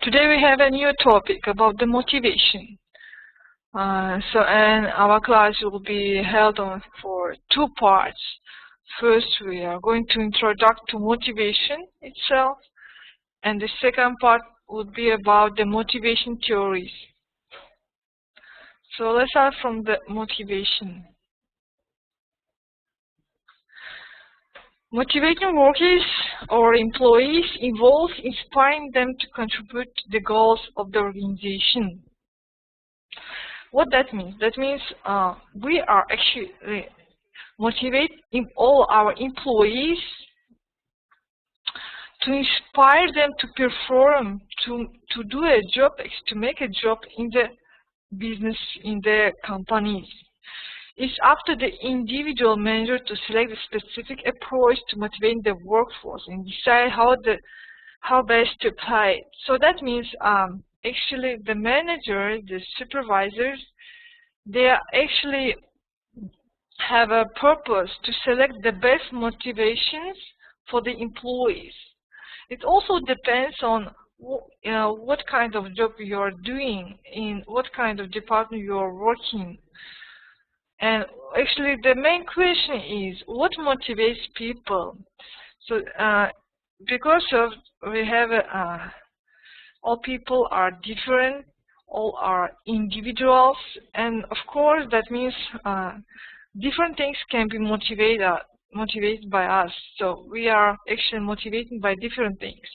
Today we have a new topic about the motivation. And our class will be held on for two parts. First, we are going to introduce to motivation itself, and the second part would be about the motivation theories. So let's start from the motivation. Motivating workers or employees involves inspiring them to contribute to the goals of the organization. What that means? That means we are actually motivating all our employees to inspire them to perform, to do a job, to make a job in the business, in the companies. It's up to the individual manager to select a specific approach to motivate the workforce and decide how best to apply it. So that means actually the manager, the supervisors, they actually have a purpose to select the best motivations for the employees. It also depends on what kind of job you are doing, in what kind of department you are working. And actually, the main question is, what motivates people? So, because of we have all people are different, all are individuals, and of course that means different things can be motivated by us. So we are actually motivated by different things.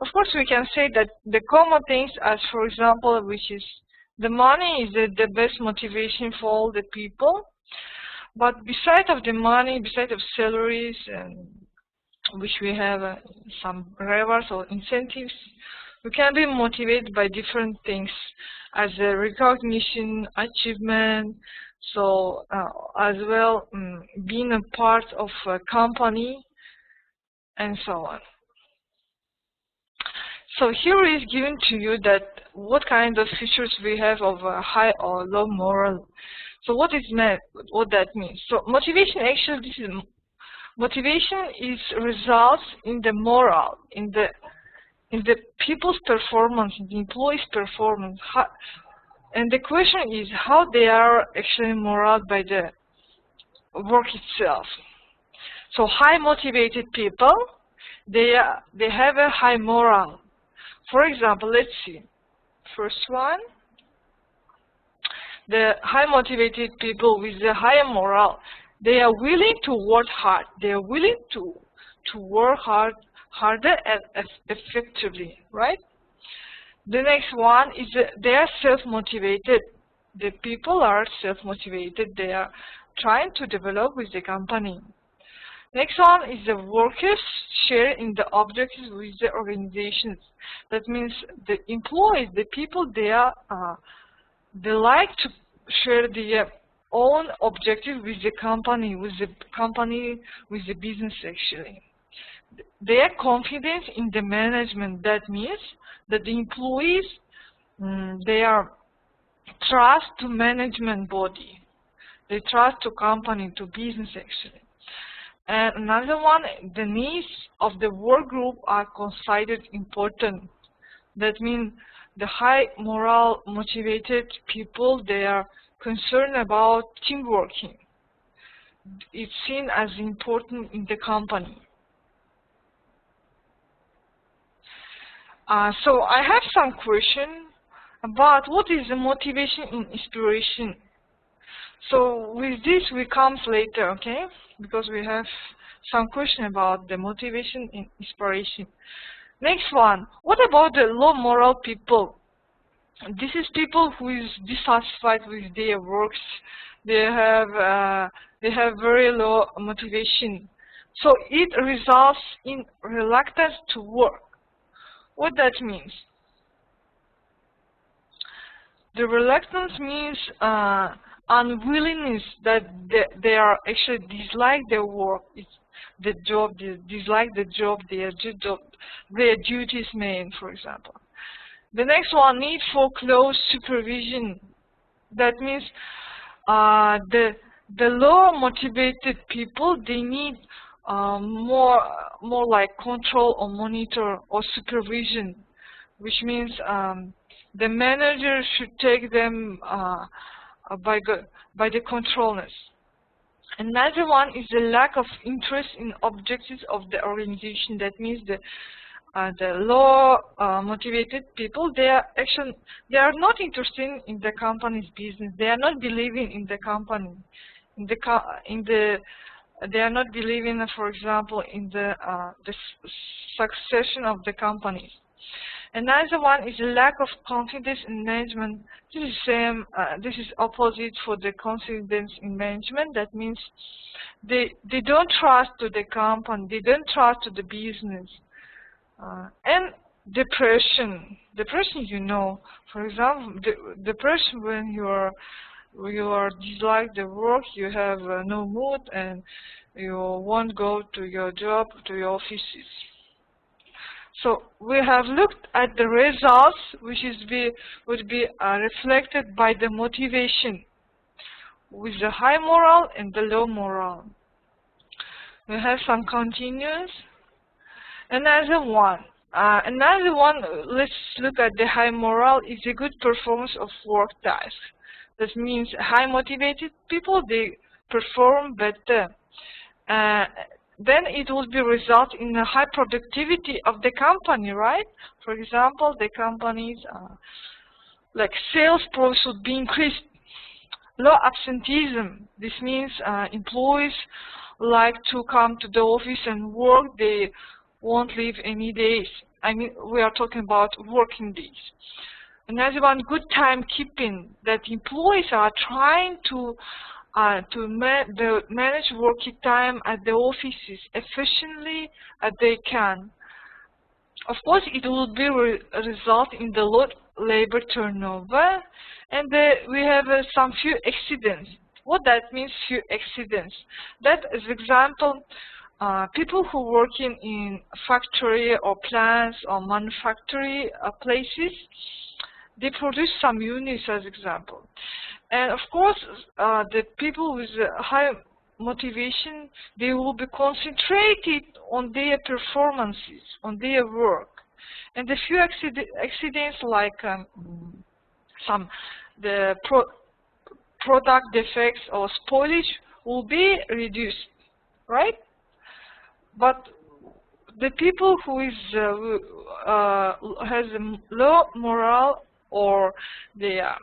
Of course, we can say that the common things, as for example, which is the money is the best motivation for all the people. But besides of the money, besides of salaries, and which we have some rewards or incentives, we can be motivated by different things, as a recognition, achievement, so as well being a part of a company, and so on. So here is given to you that what kind of features we have of a high or low moral. So what is meant? What that means? So motivation actually, motivation is results in the moral, in the people's performance, in the employees' performance. And the question is how they are actually moral by the work itself. So high motivated people, they have a high moral. For example, let's see. First one, the high motivated people with the higher morale, they are willing to work hard. They are willing to work harder and effectively, right? The next one is they are self-motivated. The people are self-motivated. They are trying to develop with the company. Next one is the workers share in the objectives with the organizations. That means the employees, the people, they like to share their own objective with the company, with the business actually. They are confident in the management. That means that the employees, they are trust to management body. They trust to company, to business actually. And another one, the needs of the work group are considered important. That means the high moral motivated people, they are concerned about teamwork. It's seen as important in the company. So I have some question about what is the motivation and inspiration. So with this we comes later, okay? Because we have some question about the motivation and inspiration. Next one, what about the low moral people? This is people who is dissatisfied with their works. They have very low motivation. So it results in reluctance to work. What that means? The reluctance means unwillingness, that they are actually dislike their work, the job, they dislike the job, their duties main, for example. The next one, need for close supervision. That means the low motivated people, they need more like control or monitor or supervision. which means the manager should take them by the controllers. Another one is the lack of interest in objectives of the organization. That means the low motivated people, they are not interested in the company's business. They are not believing in the company. They are not believing, for example, in the succession of the companies. Another one is a lack of confidence in management. This is same. This is opposite for the confidence in management. That means they don't trust to the company. They don't trust to the business. And depression. Depression, you know, for example, depression when you are dislike the work, you have no mood, and you won't go to your job, to your offices. So we have looked at the results, which would be reflected by the motivation, with the high morale and the low morale. We have some continuous. Another one, let's look at the high morale, is a good performance of work tasks. That means high motivated people, they perform better. Then it will be result in a high productivity of the company, right? For example, the companies like sales process would be increased. Low absenteeism. This means employees like to come to the office and work. They won't leave any days. I mean, we are talking about working days. Another one, good timekeeping. That employees are trying to manage working time at the offices efficiently as they can. Of course, it will be result in the low labor turnover, and we have some few accidents. What that means, few accidents? That is example. People who work in factory or plants or manufacturing places, they produce some units, as example. And of course, the people with high motivation, they will be concentrated on their performances, on their work. And the few accidents like the product defects or spoilage will be reduced, right? But the people who has a low morale, or they are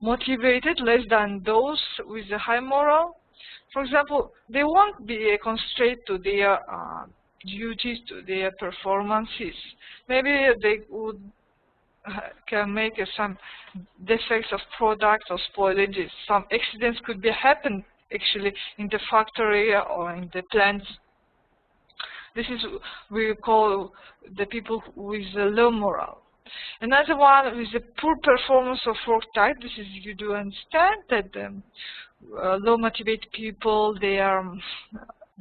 motivated less than those with a high morale, for example, they won't be constrained to their duties, to their performances. Maybe they can make some defects of products or spoilages. Some accidents could be happen actually in the factory or in the plants. This is we call the people with low morale. Another one is the poor performance of work type. This is, you do understand that low motivated people, they are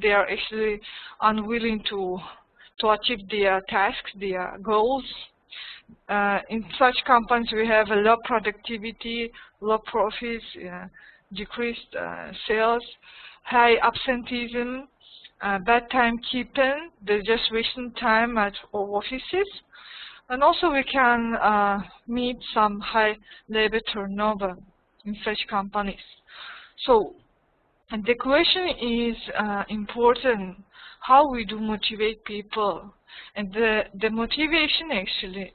actually unwilling to achieve their tasks, their goals. In such companies, we have a low productivity, low profits, decreased sales, high absenteeism, bad timekeeping. They're just wasting time at offices. And also we can meet some high labor turnover in such companies. So, and the question is important, how we do motivate people. And the motivation actually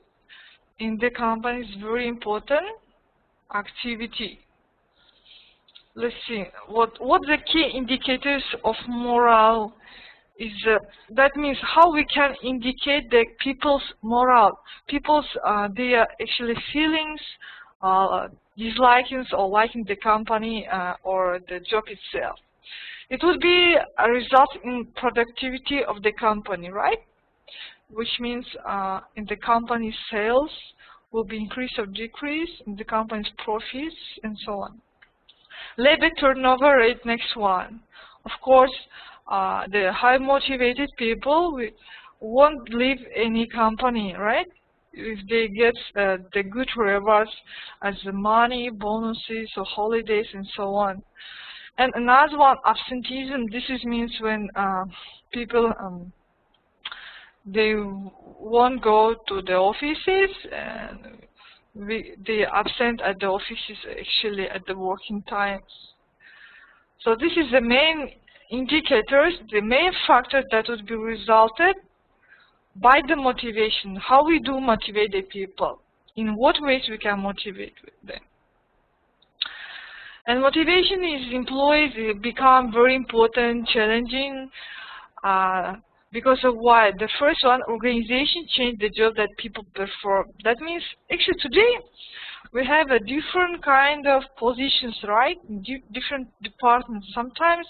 in the company is very important activity. Let's see, what the key indicators of morale is. That means how we can indicate the people's morale, people's their actually feelings, dislikings or liking the company or the job itself. It will be a result in productivity of the company, right? Which means in the company's sales will be increase or decrease, in the company's profits, and so on. Labor turnover rate, next one. Of course, the high motivated people won't leave any company, right? If they get the good rewards as the money, bonuses, or holidays, and so on. And another one, absenteeism. This means when people they won't go to the offices, and they absent at the offices actually at the working times. So this is the main indicators, the main factor that would be resulted by the motivation, how we do motivate the people, in what ways we can motivate them. And motivation is employees become very important, challenging, because of why? The first one, organization change the job that people perform. That means, actually today, we have a different kind of positions, right? Different departments. Sometimes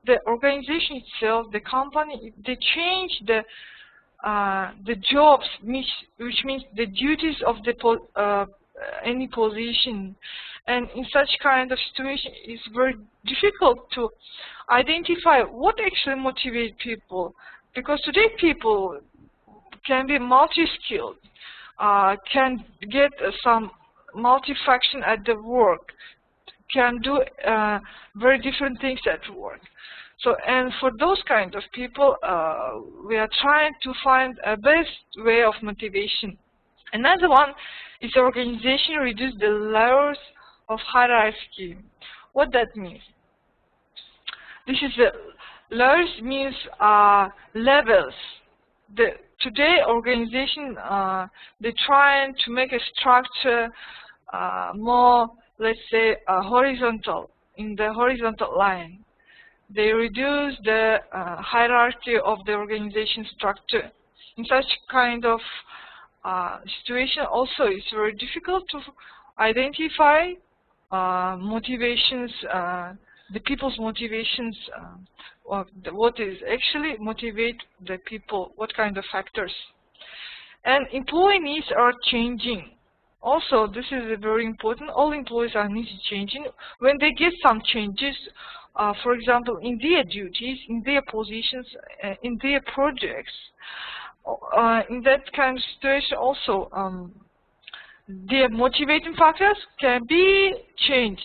the organization itself, the company, they change the jobs, which means the duties of the any position. And in such kind of situation, it's very difficult to identify what actually motivates people. Because today people can be multi-skilled, can get some multi-function at the work, can do very different things at work. So, and for those kind of people, we are trying to find a best way of motivation. Another one is organization reduce the layers of hierarchy. What that means? This is the layers means levels. Today organization they trying to make a structure more, let's say, horizontal, in the horizontal line. They reduce the hierarchy of the organization structure. In such kind of situation, also it's very difficult to identify motivations, the people's motivations, what is actually motivate the people, what kind of factors. And employee needs are changing. Also, this is very important. All employees are needs changing. When they get some changes, for example, in their duties, in their positions, in their projects, in that kind of situation also, their motivating factors can be changed.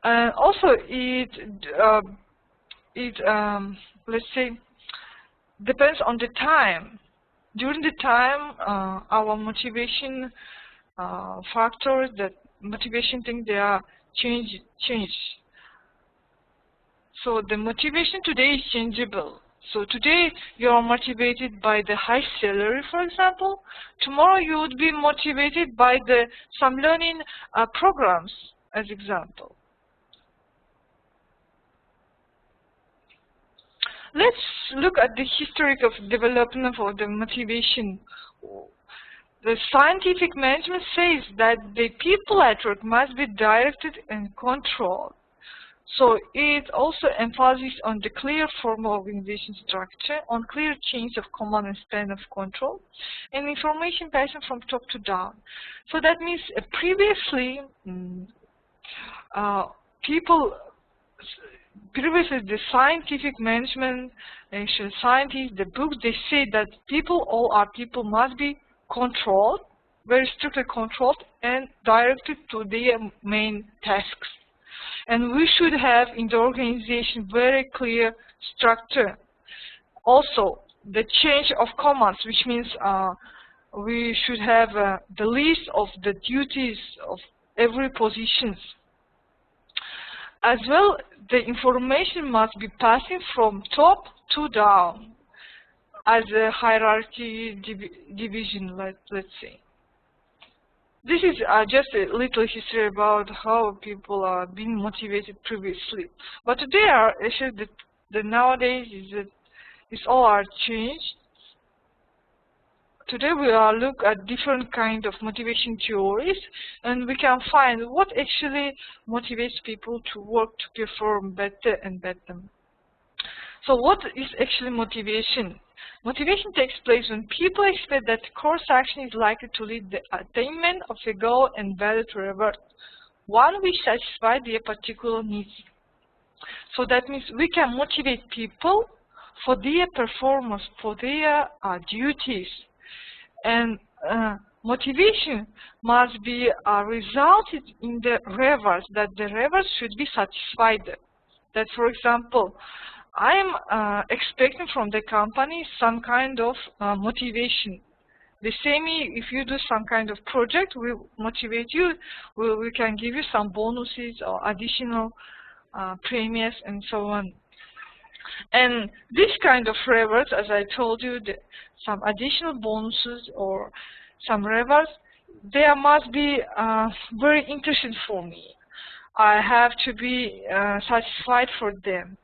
And also, let's say, depends on the time. During the time, our motivation factors, that motivation thing, they are changed. So the motivation today is changeable. So today you are motivated by the high salary, for example. Tomorrow you would be motivated by some learning programs, as example. Let's look at the history of development of the motivation. The scientific management says that the people at work must be directed and controlled. So it also emphasizes on the clear formal organization structure, on clear chains of command and span of control, and information passing from top to down. So that means previously, previously the scientific management, actually scientists, the books, they say that all our people must be controlled, very strictly controlled, and directed to their main tasks. And we should have in the organization very clear structure. Also, the change of commands, which means we should have the list of the duties of every position. As well, the information must be passing from top to down as a hierarchy division, let's say. This is just a little history about how people are being motivated previously. But today, actually, nowadays it's all are changed. Today we are look at different kind of motivation theories, and we can find what actually motivates people to work to perform better and better. So what is actually motivation? Motivation takes place when people expect that course action is likely to lead the attainment of a goal and value to reward, one which satisfies their particular needs. So that means we can motivate people for their performance, for their duties. And motivation must be resulted in the rewards, that the rewards should be satisfied. That, for example, I am expecting from the company some kind of motivation. The same if you do some kind of project, we motivate you, we can give you some bonuses or additional premiums and so on. And this kind of rewards, as I told you, some additional bonuses or some rewards, they must be very interesting for me. I have to be satisfied for them.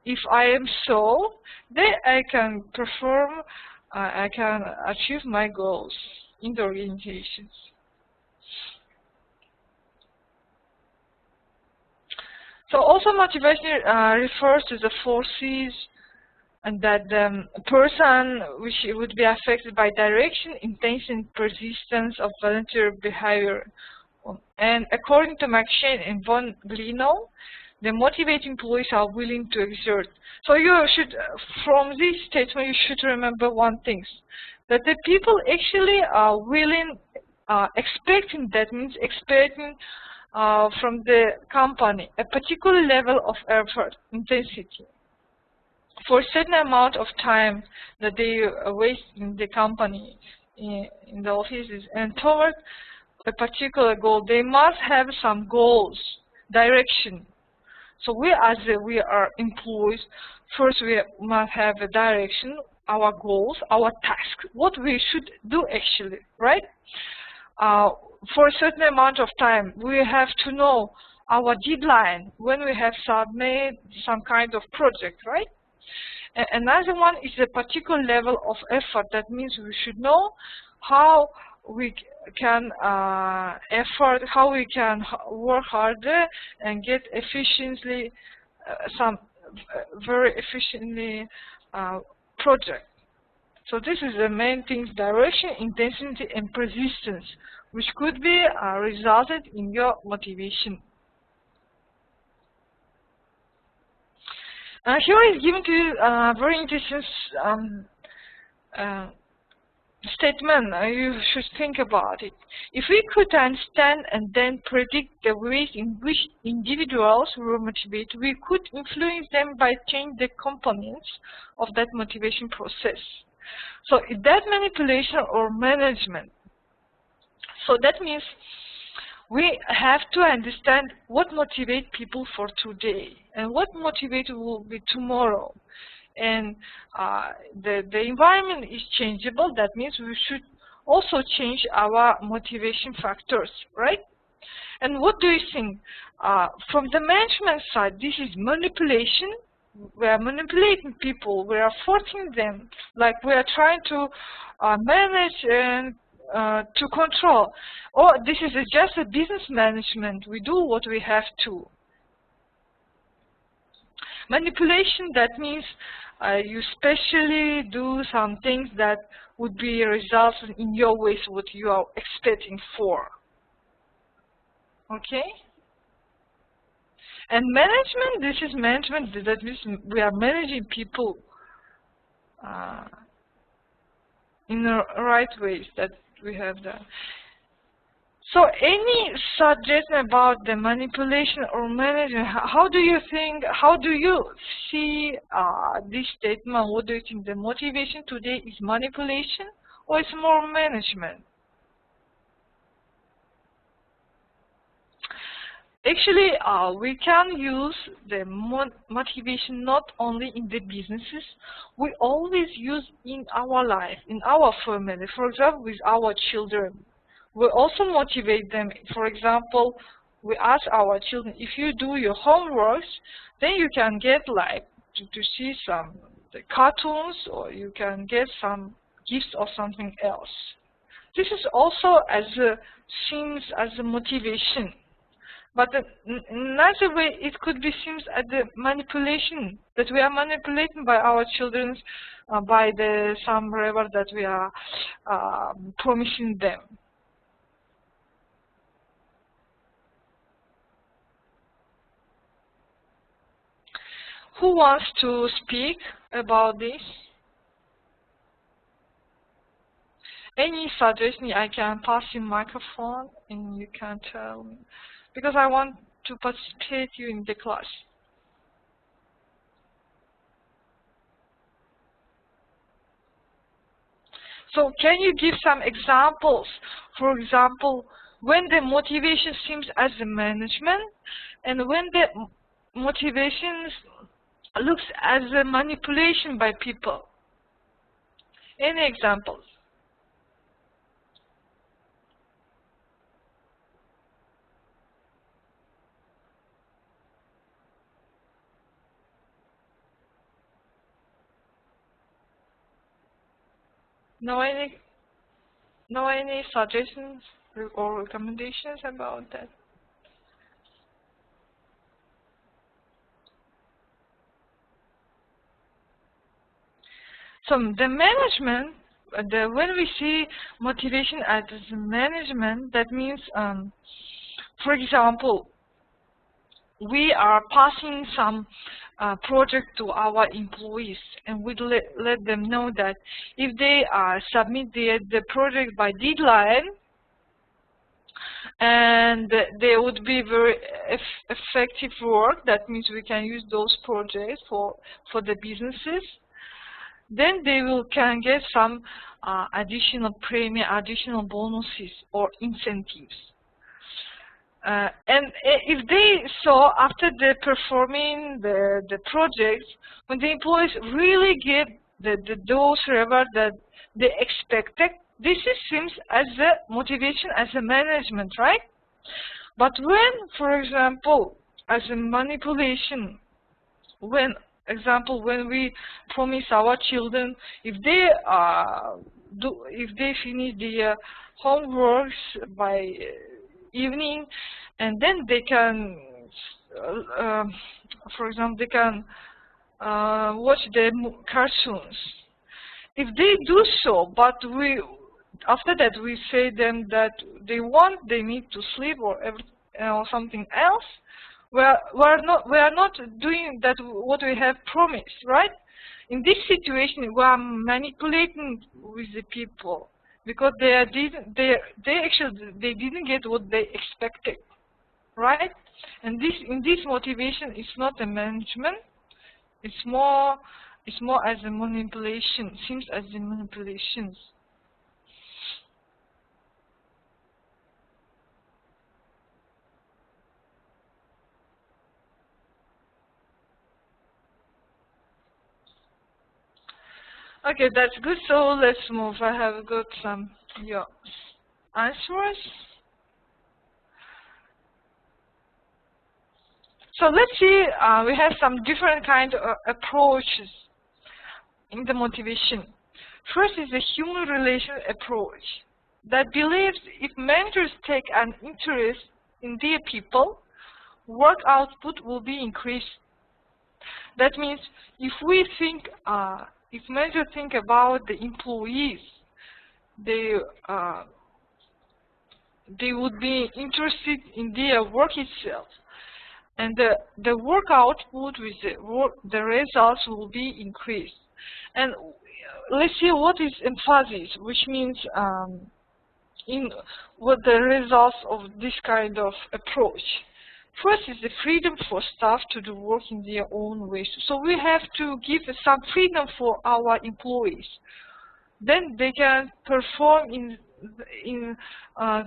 If I am so, then I can perform, I can achieve my goals in the organizations. So also motivation refers to the forces and that the person which would be affected by direction, intention, persistence of volunteer behavior. And according to McShane and von Gleno, the motivated employees are willing to exert. So you should, from this statement, you should remember one thing, that the people actually are willing, expecting, that means expecting from the company a particular level of effort, intensity, for a certain amount of time that they waste in the company, in the offices, and toward a particular goal. They must have some goals, direction. So we are employees, first we must have a direction, our goals, our task, what we should do actually, right? For a certain amount of time, we have to know our deadline, when we have submitted some kind of project, right? Another one is a particular level of effort. That means we should know how we can how we can work harder and get efficiently some very efficiently project. So this is the main things: direction, intensity, and persistence, which could be resulted in your motivation. Here is given to you a very interesting statement. You should think about it. If we could understand and then predict the ways in which individuals were motivated, we could influence them by changing the components of that motivation process. So that manipulation or management. So that means we have to understand what motivates people for today and what motivates will be tomorrow. And the environment is changeable. That means we should also change our motivation factors, right? And what do you think? From the management side, this is manipulation. We are manipulating people. We are forcing them, like we are trying to manage and to control. Or this is just a business management. We do what we have to. Manipulation, that means you specially do some things that would be results in your ways what you are expecting for. Okay? And management, this is management, that means we are managing people in the right ways that we have done. So any suggestion about the manipulation or management, how do you think, how do you see this statement? What do you think? The motivation today is manipulation or it's more management? Actually, we can use the motivation not only in the businesses, we always use in our life, in our family. For example, with our children. We also motivate them. For example, we ask our children, if you do your homeworks, then you can get like to see some cartoons, or you can get some gifts or something else. This is also seems as a motivation. But another way, it could be seen as the manipulation, that we are manipulating by our children by some reward that we are promising them. Who wants to speak about this? Any suggestion? I can pass you microphone and you can tell me, because I want to participate you in the class. So can you give some examples? For example, when the motivation seems as a management, and when the motivation looks as a manipulation by people. Any examples? No any suggestions or recommendations about that? So the management, when we see motivation as management, that means, for example, we are passing some project to our employees, and we let them know that if they submit the project by deadline, and they would be very effective work. That means we can use those projects for the businesses. Then they can get some additional premium, additional bonuses or incentives. And if they saw after the performing the projects, when the employees really get those reward that they expected, this seems as a motivation, as a management, right? But when, for example, as a manipulation, when we promise our children, if they finish the homeworks by evening, and then they can, for example, they can watch the cartoons. If they do so, but after that we say them that they need to sleep or something else, we are not doing that what we have promised, right? In this situation, we are manipulating with the people because they didn't get what they expected, right? And in this motivation, it's not a management. It's more as a manipulation. Seems as a manipulations. Okay, that's good. So let's move. I have got some your answers. So let's see. We have some different kind of approaches in the motivation. First is the human relation approach that believes if managers take an interest in their people, work output will be increased. That means if we think, if managers think about the employees, they would be interested in their work itself, and the work output with the results will be increased. And let's see what is emphasis, which means in what the results of this kind of approach. First is the freedom for staff to do work in their own ways. So we have to give some freedom for our employees. Then they can perform in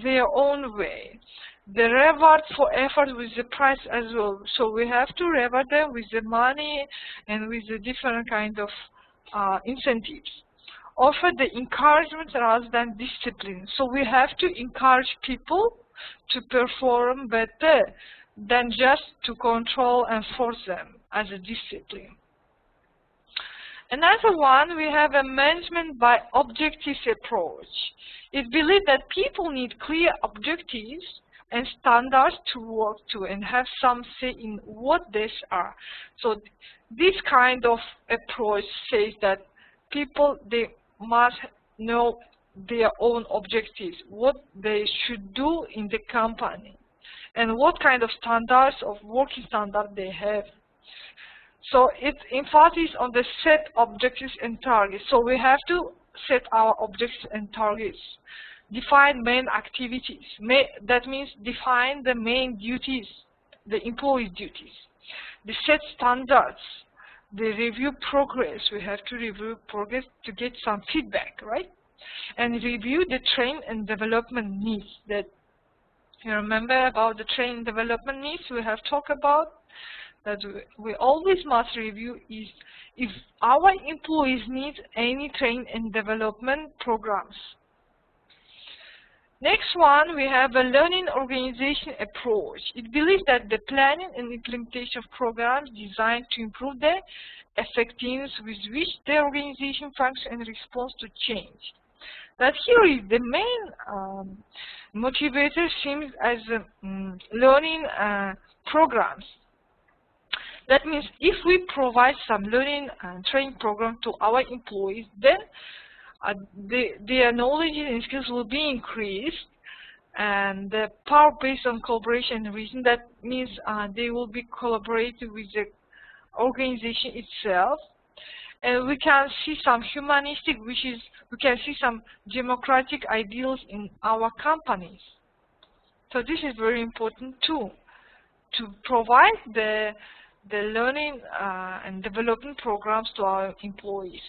their own way. The reward for effort with the price as well. So we have to reward them with the money and with the different kind of incentives. Offer the encouragement rather than discipline. So we have to encourage people to perform better than just to control and force them as a discipline. Another one, we have a management by objectives approach. It believes that people need clear objectives and standards to work to and have some say in what these are. So this kind of approach says that people, they must know their own objectives, what they should do in the company, and what kind of standards of working standard they have. So it's emphasis on the set objectives and targets. So we have to set our objectives and targets. Define main activities. That means define the main duties, the employee duties. The set standards. The review progress. We have to review progress to get some feedback, right? and review the training and development needs. That you remember about the training and development needs we have talked about, that we always must review is if our employees need any training and development programs. Next one, we have a learning organization approach. It believes that the planning and implementation of programs designed to improve the effectiveness with which the organization functions and responds to change. That here is the main motivator seems as learning programs. That means if we provide some learning and training program to our employees, then their knowledge and skills will be increased, and the power based on collaboration and reason, that means they will be collaborating with the organization itself, and we can see some humanistic, we can see some democratic ideals in our companies. So this is very important too, to provide the learning and development programs to our employees.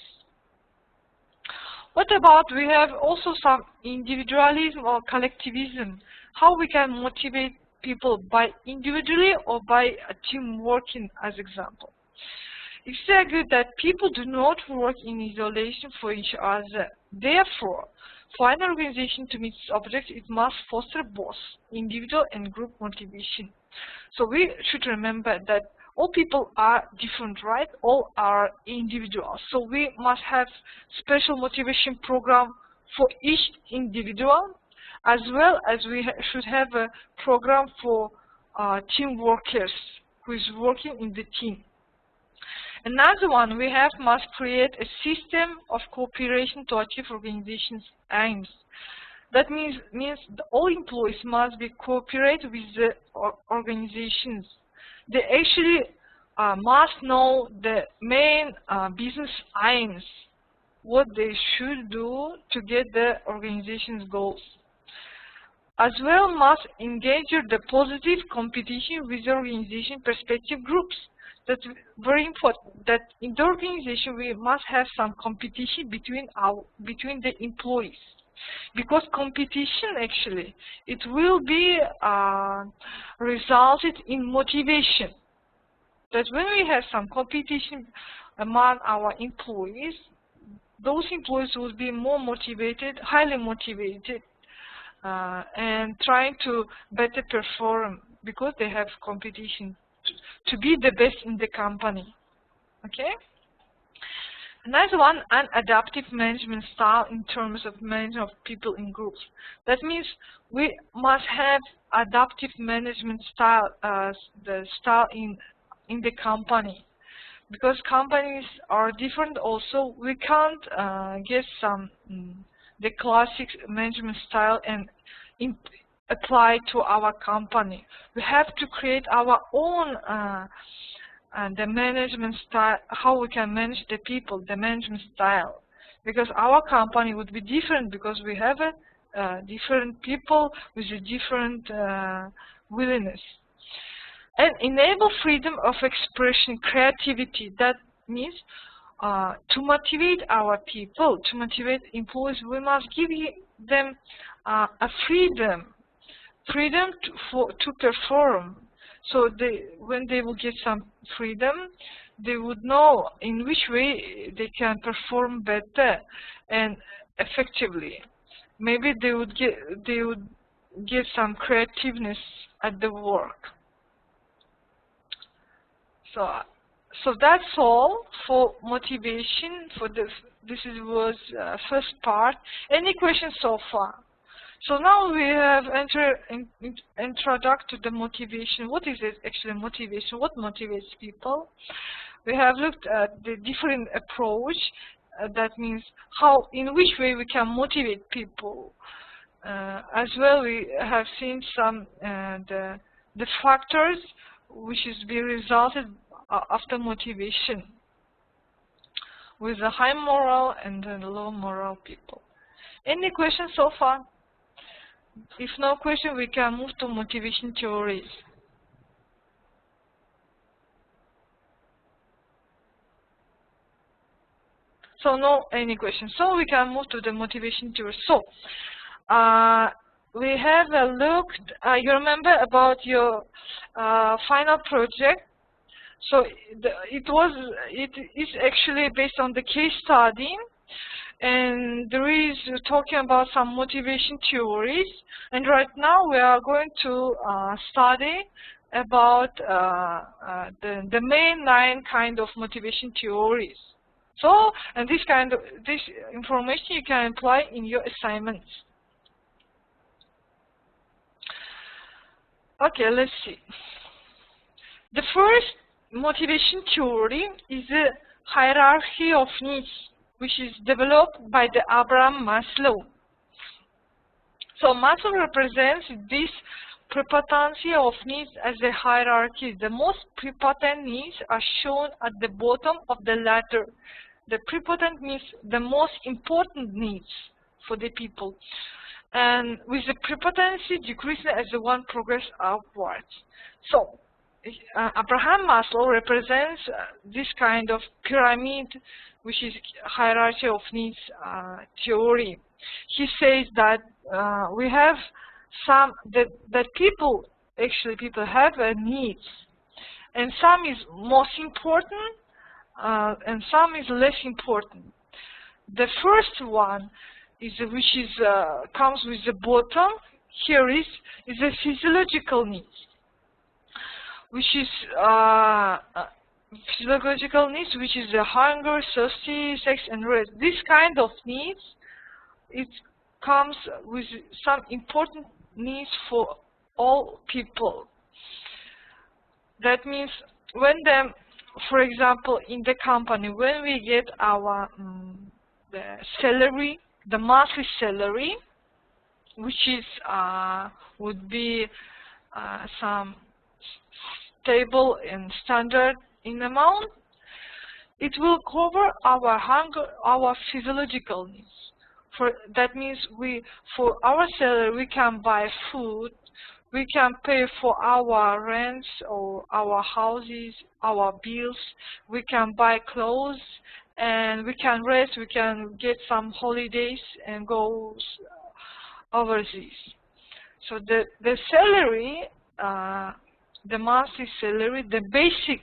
What about, we have also some individualism or collectivism, how we can motivate people by individually or by a team working as example. It's argued that people do not work in isolation for each other. Therefore, for an organization to meet its objectives, it must foster both individual and group motivation. So we should remember that all people are different, right? All are individuals. So we must have special motivation program for each individual, as well as we should have a program for team workers who is working in the team. Another one, we must create a system of cooperation to achieve organization's aims. That means all employees must be cooperate with the organizations. They actually must know the main business aims, what they should do to get the organization's goals. As well, must engage the positive competition with the organization perspective groups. That's very important, that in the organization we must have some competition between the employees, because competition actually, it will be resulted in motivation. That when we have some competition among our employees, those employees will be more motivated, highly motivated, and trying to better perform because they have competition to be the best in the company. Okay? Another one, an adaptive management style in terms of management of people in groups. That means we must have adaptive management style, the style in the company, because companies are different. Also, we can't get some the classic management style and apply to our company. We have to create our own the management style, how we can manage the people, the management style, because our company would be different, because we have different people with a different willingness. And enable freedom of expression, creativity. That means to motivate our people, to motivate employees, we must give them a freedom to perform. So when they will get some freedom, they would know in which way they can perform better and effectively. Maybe they would get some creativeness at the work. So that's all for motivation. For this was first part. Any questions so far? So now we have introduced to the motivation. What is it actually motivation? What motivates people? We have looked at the different approach. That means how, in which way we can motivate people. As well, we have seen some the factors which is be resulted after motivation, with the high moral and the low moral people. Any questions so far? If no question, we can move to motivation theories. So no any questions. So we can move to the motivation theory. So we have a look. You remember about your final project. So it is actually based on the case study, and there is talking about some motivation theories. And right now we are going to study about the main 9 kind of motivation theories. So, and this information you can apply in your assignments. Okay, let's see. The first motivation theory is the hierarchy of needs, which is developed by the Abraham Maslow. So Maslow represents this prepotency of needs as a hierarchy. The most prepotent needs are shown at the bottom of the ladder. The prepotent means the most important needs for the people. And with the prepotency decreasing as the one progress upwards. So Abraham Maslow represents this kind of pyramid, which is hierarchy of needs theory. He says that we have that people have needs, and some is most important and some is less important. The first one is comes with the bottom. Here is the physiological needs, which is physiological needs, which is the hunger, thirsty, sex, and rest. This kind of needs, it comes with some important needs for all people. That means when for example, in the company, when we get our the salary, the monthly salary, which is would be some stable and standard in amount, it will cover our hunger, our physiological needs. That means for our salary we can buy food, we can pay for our rents or our houses, our bills, we can buy clothes, and we can rest, we can get some holidays and go overseas. So the salary, the monthly salary, the basic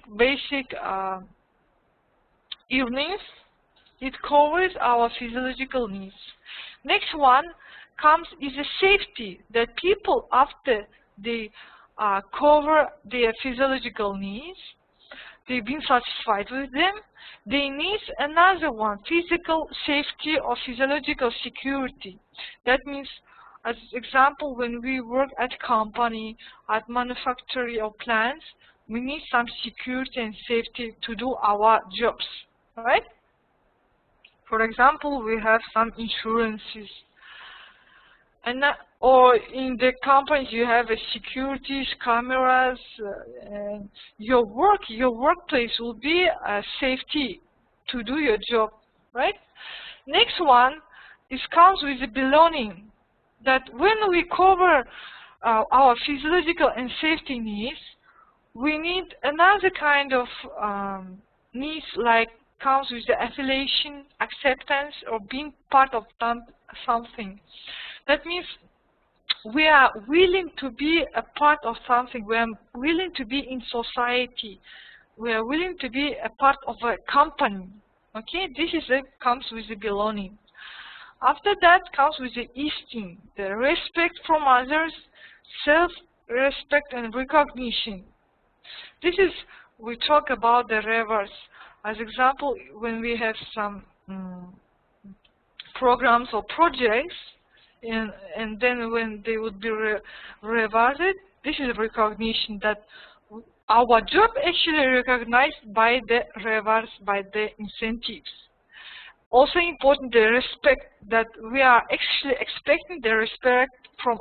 earnings, it covers our physiological needs. Next one is the safety, that people after they cover their physiological needs, they've been satisfied with them, they need another one, physical safety or physiological security. That means, as example, when we work at company, at manufacturing or plants, we need some security and safety to do our jobs, right? For example, we have some insurances, and or in the companies you have securities, cameras, and your workplace will be a safety to do your job, right? Next one comes with the belonging. That when we cover our physiological and safety needs, we need another kind of needs, like comes with the affiliation, acceptance, or being part of something. That means we are willing to be a part of something. We are willing to be in society. We are willing to be a part of a company. Okay, this comes with the belonging. After that comes with the esteem, the respect from others, self-respect and recognition. We talk about the reverse. As example, when we have some programs or projects, and then when they would be rewarded, this is recognition, that our job actually recognized by the rewards, by the incentives. Also important, the respect, that we are actually expecting the respect from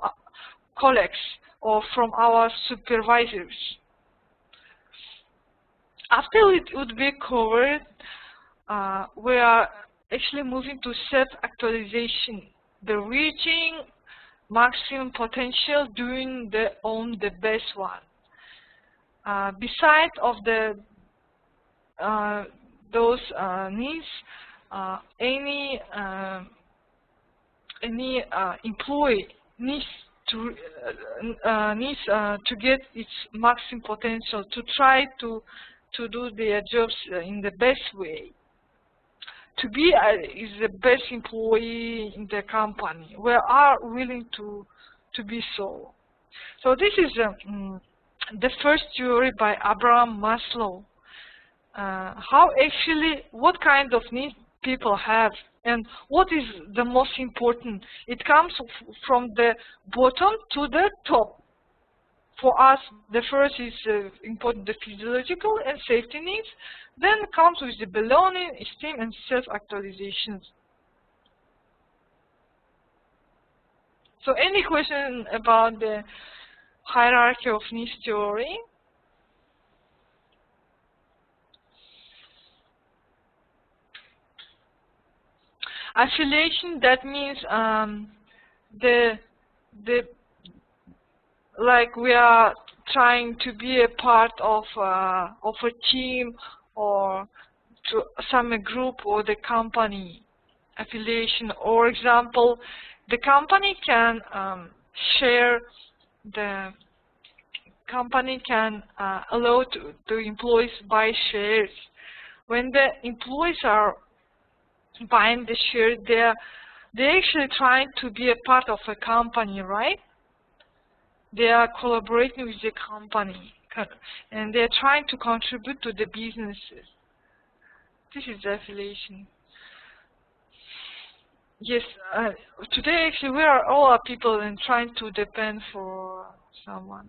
colleagues or from our supervisors. After it would be covered, we are actually moving to self-actualization, the reaching maximum potential, doing the best one. Besides of those needs, any employee needs to get its maximum potential, to try to do their jobs in the best way, to be is the best employee in the company. We are willing to be so. So this is the first theory by Abraham Maslow. How actually, what kind of needs people have, and what is the most important. It comes from the bottom to the top. For us, the first is important, the physiological and safety needs. Then comes with the belonging, esteem, and self-actualizations. So any question about the hierarchy of needs theory? Affiliation, that means like we are trying to be a part of a team or to some group or the company. Affiliation, or example, the company can share, the company can allow to employees buy shares. When the employees are buying the share, they're actually trying to be a part of a company, right? They are collaborating with the company, and they're trying to contribute to the businesses. This is the affiliation. Yes, today actually we are all people and trying to depend for someone.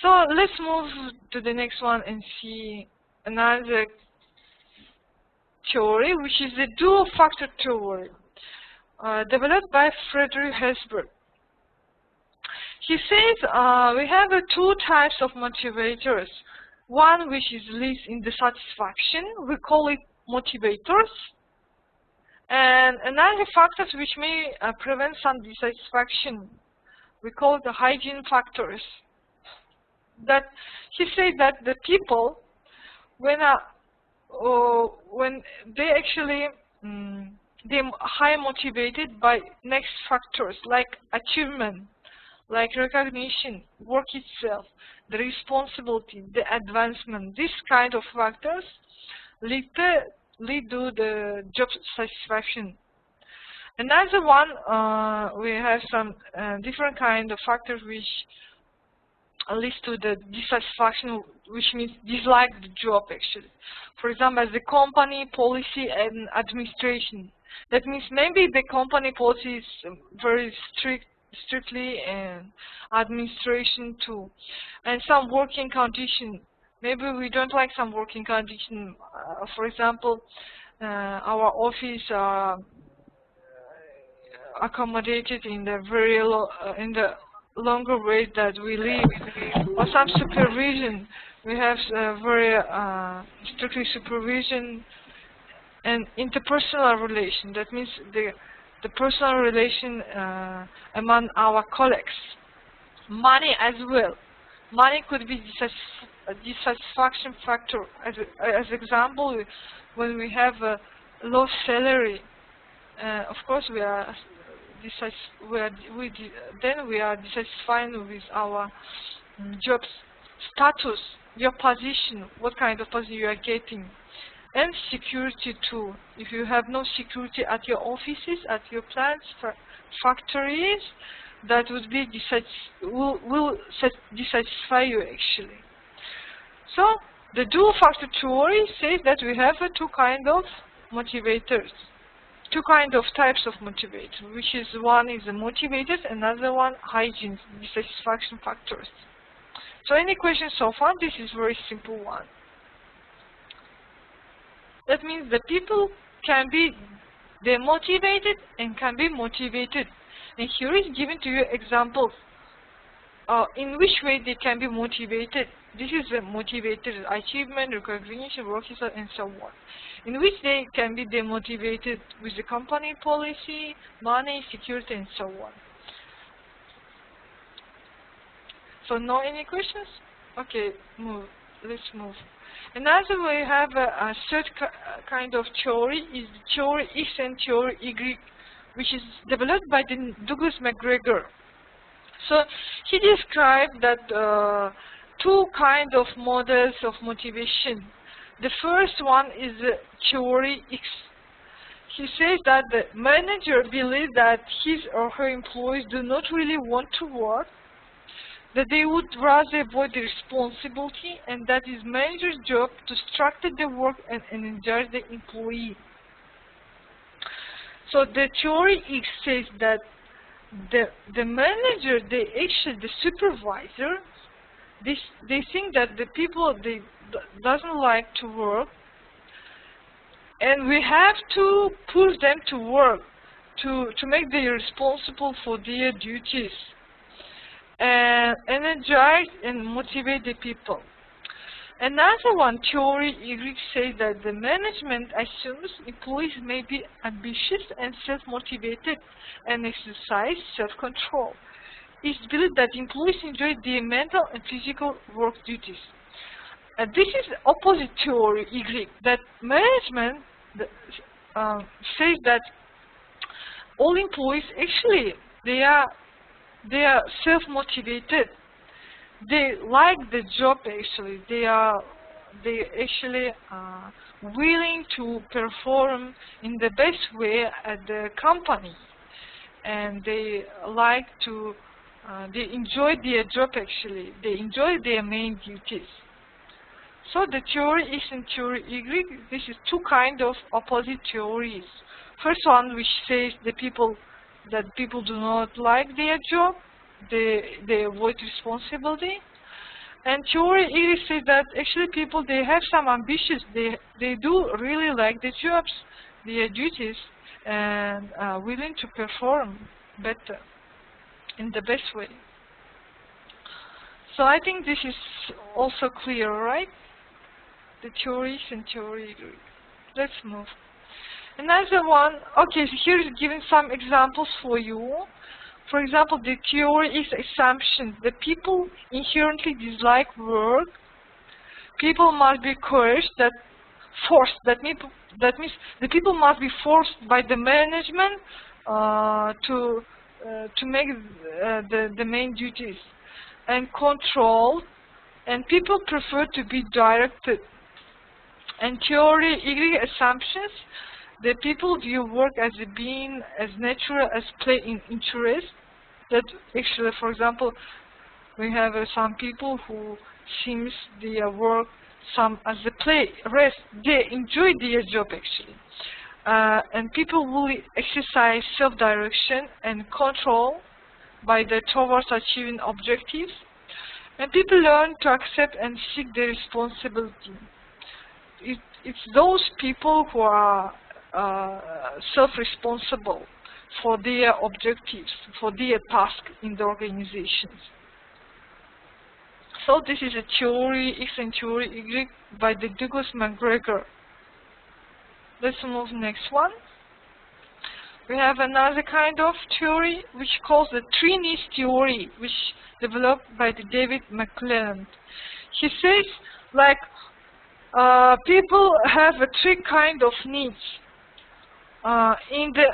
So let's move to the next one and see another theory, which is the dual factor theory, developed by Friedrich Hesberg. He says we have two types of motivators. One which is least in dissatisfaction, we call it motivators, and another factors which may prevent some dissatisfaction, we call it the hygiene factors. That he said that the people, when they actually they're high motivated by next factors like achievement, like recognition, work itself, the responsibility, the advancement. These kind of factors lead to the job satisfaction. Another one, we have some different kind of factors which leads to the dissatisfaction, which means dislike the job actually. For example, as the company policy and administration. That means maybe the company policy is very strictly, and administration too, and some working condition. Maybe we don't like some working condition. For example, our office are accommodated in the very in the longer way that we live, or some supervision. We have very strictly supervision and interpersonal relation. That means the personal relation among our colleagues. Money as well. Money could be a dissatisfaction factor. As example, when we have a low salary, of course we are dissatisfied with our job status, your position, what kind of position you are getting. And security too. If you have no security at your offices, at your plants, factories, that would be will dissatisfy you actually. So the dual factor theory says that we have two kind of motivators, two kind of types of motivators, which is one is the motivators, another one hygiene, dissatisfaction factors. So any questions so far? This is very simple one. That means the people can be demotivated and can be motivated. And here is given to you examples in which way they can be motivated. This is the motivated achievement, recognition, work result, and so on. In which they can be demotivated with the company policy, money, security, and so on. So, no any questions? Okay, move. Let's move. Another way we have a third kind of theory is the theory X and theory Y, which is developed by Douglas McGregor. So he described that two kind of models of motivation. The first one is theory X. He says that the manager believes that his or her employees do not really want to work, that they would rather avoid the responsibility, and that it's manager's job to structure the work and energize the employee. So the theory X says that the manager, the supervisor, they think that the people they doesn't like to work, and we have to push them to work, to make them responsible for their duties, and energize and motivate the people. Another one, theory Y, says that the management assumes employees may be ambitious and self-motivated and exercise self-control. It's believed that employees enjoy their mental and physical work duties. This is the opposite theory Y, that management says that all employees actually they are self-motivated. They like the job actually. They actually willing to perform in the best way at the company, and they like to they enjoy their job actually. They enjoy their main duties. So the theory X and theory Y, this is two kind of opposite theories. First one, which says people do not like their job, they avoid responsibility. And theory Y says that actually people, they have some ambitions, they do really like the jobs, their duties, and are willing to perform better in the best way. So I think this is also clear, right? The theories and theory Y. Let's move. Another one, okay, so here is giving some examples for you. For example, the theory is assumption that people inherently dislike work. People must be coerced, forced. That means the people must be forced by the management to make the main duties, and controlled. And people prefer to be directed. And theory Y assumptions, the people view work as being as natural as play in interest. That actually, for example, we have some people who seems their work some as a play, rest. They enjoy their job actually. And people will exercise self-direction and control by towards achieving objectives. And people learn to accept and seek their responsibility. It's those people who are self-responsible for their objectives, for their task in the organizations. So this is a theory X and theory Y by the Douglas McGregor. Let's move next one. We have another kind of theory which calls the three needs theory, which developed by the David McClelland. He says like people have three kind of needs in the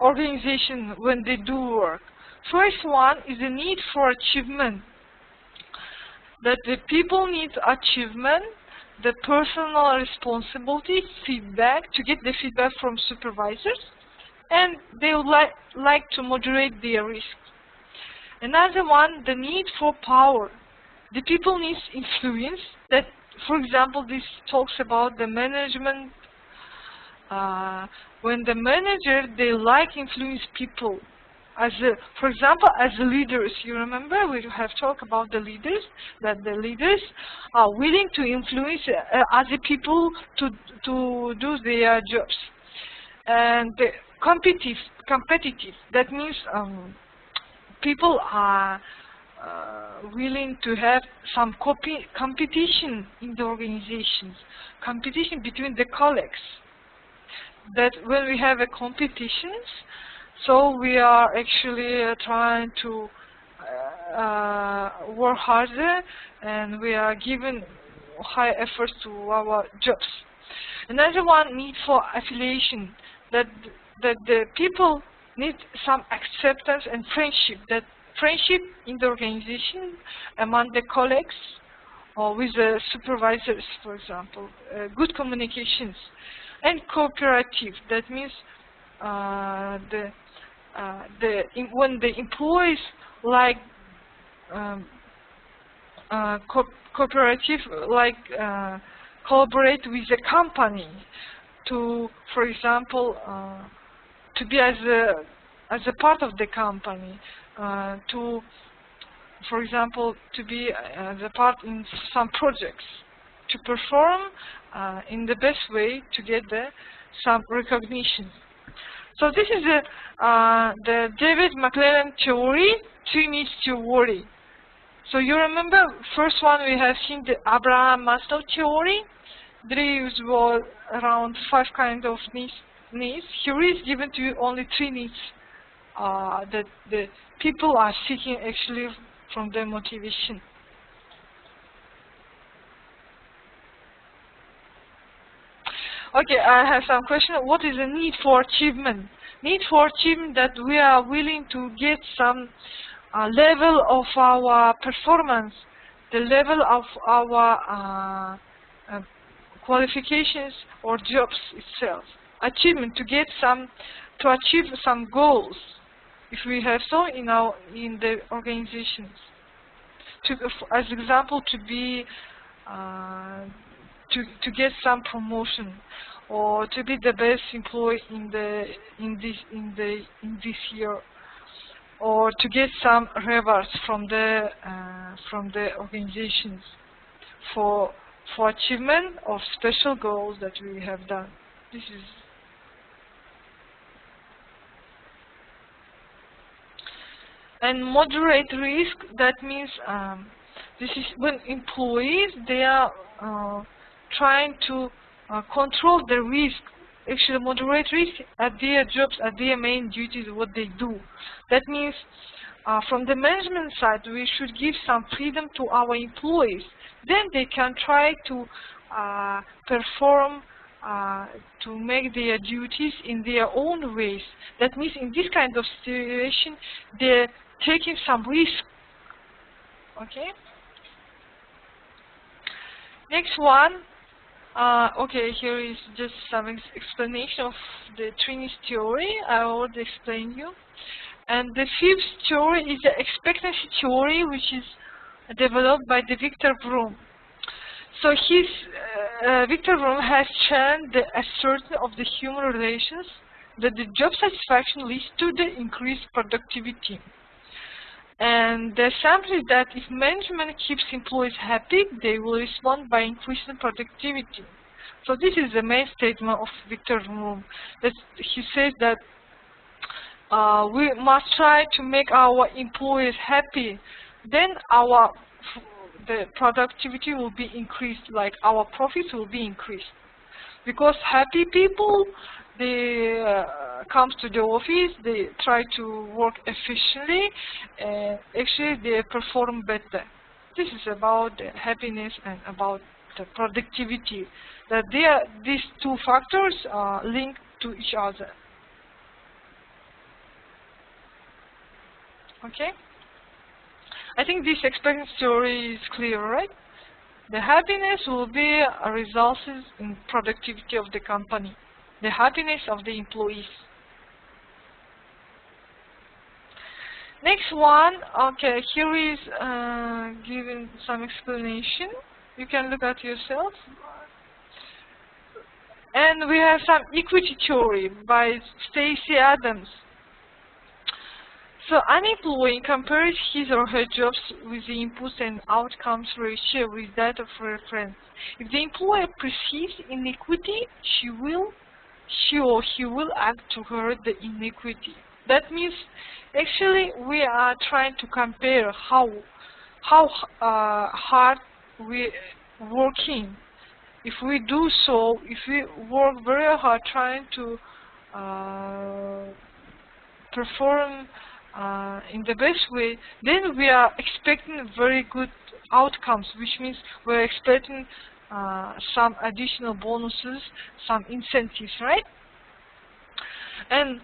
organization when they do work. First one is the need for achievement. That the people need achievement, the personal responsibility, feedback, to get the feedback from supervisors, and they would like to moderate their risk. Another one, the need for power. The people need influence. That, for example, this talks about the management. When the manager, they like influence people. For example, as leaders, you remember we have talked about the leaders, that the leaders are willing to influence other people to do their jobs. And the competitive, that means people are willing to have some competition in the organizations, competition between the colleagues. That when we have a competitions, so we are actually trying to work harder, and we are given high efforts to our jobs. Another one, need for affiliation, that the people need some acceptance and friendship, that friendship in the organization among the colleagues or with the supervisors, for example, good communications, and cooperative. That means when the employees like cooperative, like collaborate with the company to, for example, to be as a part of the company, to, for example, to be as a part in some projects, to perform in the best way to get some recognition. So this is the David McClellan theory, 3 needs theory. So you remember, first one we have seen the Abraham Maslow theory. There was around 5 kinds of needs. Here is given to you only 3 needs that the people are seeking actually from their motivation. Okay, I have some question. What is the need for achievement? Need for achievement, that we are willing to get some level of our performance, the level of our qualifications or jobs itself. Achievement, to get some, to achieve some goals, if we have so in the organizations. As example, to be to get some promotion, or to be the best employee in this year, or to get some rewards from the organizations for achievement of special goals that we have done. This is and moderate risk. That means this is when employees, they are trying to control the risk, actually moderate risk at their jobs, at their main duties, what they do. That means from the management side, we should give some freedom to our employees. Then they can try to perform, to make their duties in their own ways. That means in this kind of situation, they're taking some risk. Okay. Next one. Okay, here is just some explanation of the Trinity theory. I already explained you. And the 5th theory is the expectancy theory, which is developed by the Victor Vroom. So Victor Vroom has shown the assertion of the human relations that the job satisfaction leads to the increased productivity. And the assumption is that if management keeps employees happy, they will respond by increasing productivity. So this is the main statement of Victor Vroom. That he says that we must try to make our employees happy. Then the productivity will be increased, like our profits will be increased. Because happy people, they come to the office, they try to work efficiently, and actually they perform better. This is about the happiness and about the productivity. That these 2 factors are linked to each other. Okay? I think this expectancy theory is clear, right? The happiness will be a result in productivity of the company. The happiness of the employees. Next one, okay, here is given some explanation. You can look at yourself. And we have some equity theory by Stacey Adams. So an employee compares his or her jobs with the inputs and outcomes ratio with that of reference. If the employer perceives inequity, she or he will act to correct the inequity. That means actually we are trying to compare how hard we working. If we do so, if we work very hard trying to perform in the best way, then we are expecting very good outcomes, which means we're expecting some additional bonuses, some incentives, right? And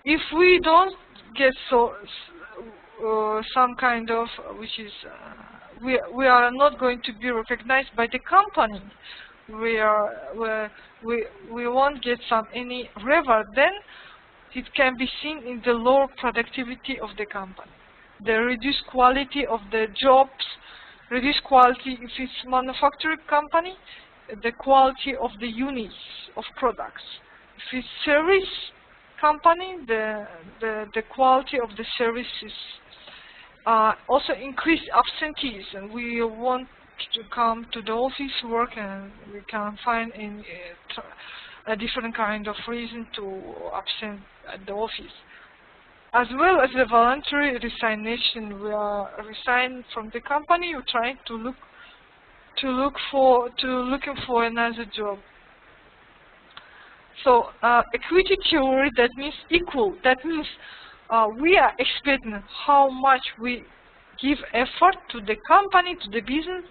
if we don't get some kind of, which is we are not going to be recognized by the company, we won't get any reward, then it can be seen in the lower productivity of the company, the reduced quality of the jobs, reduced quality if it's manufacturing company, the quality of the units of products. If it's service company, the quality of the services. Also increased absenteeism. We want to come to the office work and we can find a different kind of reason to absent at the office. As well as the voluntary resignation, we are resigned from the company. We're trying to looking for another job. So equity theory, that means equal. That means we are expecting how much we give effort to the company, to the business.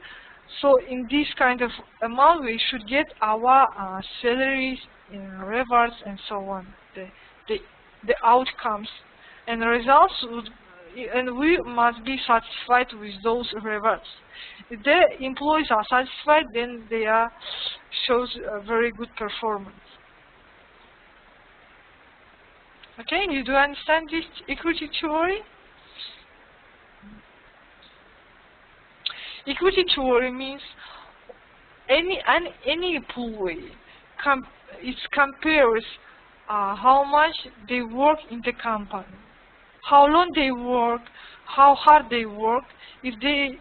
So in this kind of amount, we should get our salaries, rewards, and so on. The outcomes and results and we must be satisfied with those rewards. If the employees are satisfied, then they shows a very good performance. Okay, you do understand this equity theory? Equity theory means any employee it compares how much they work in the company, how long they work, how hard they work. If they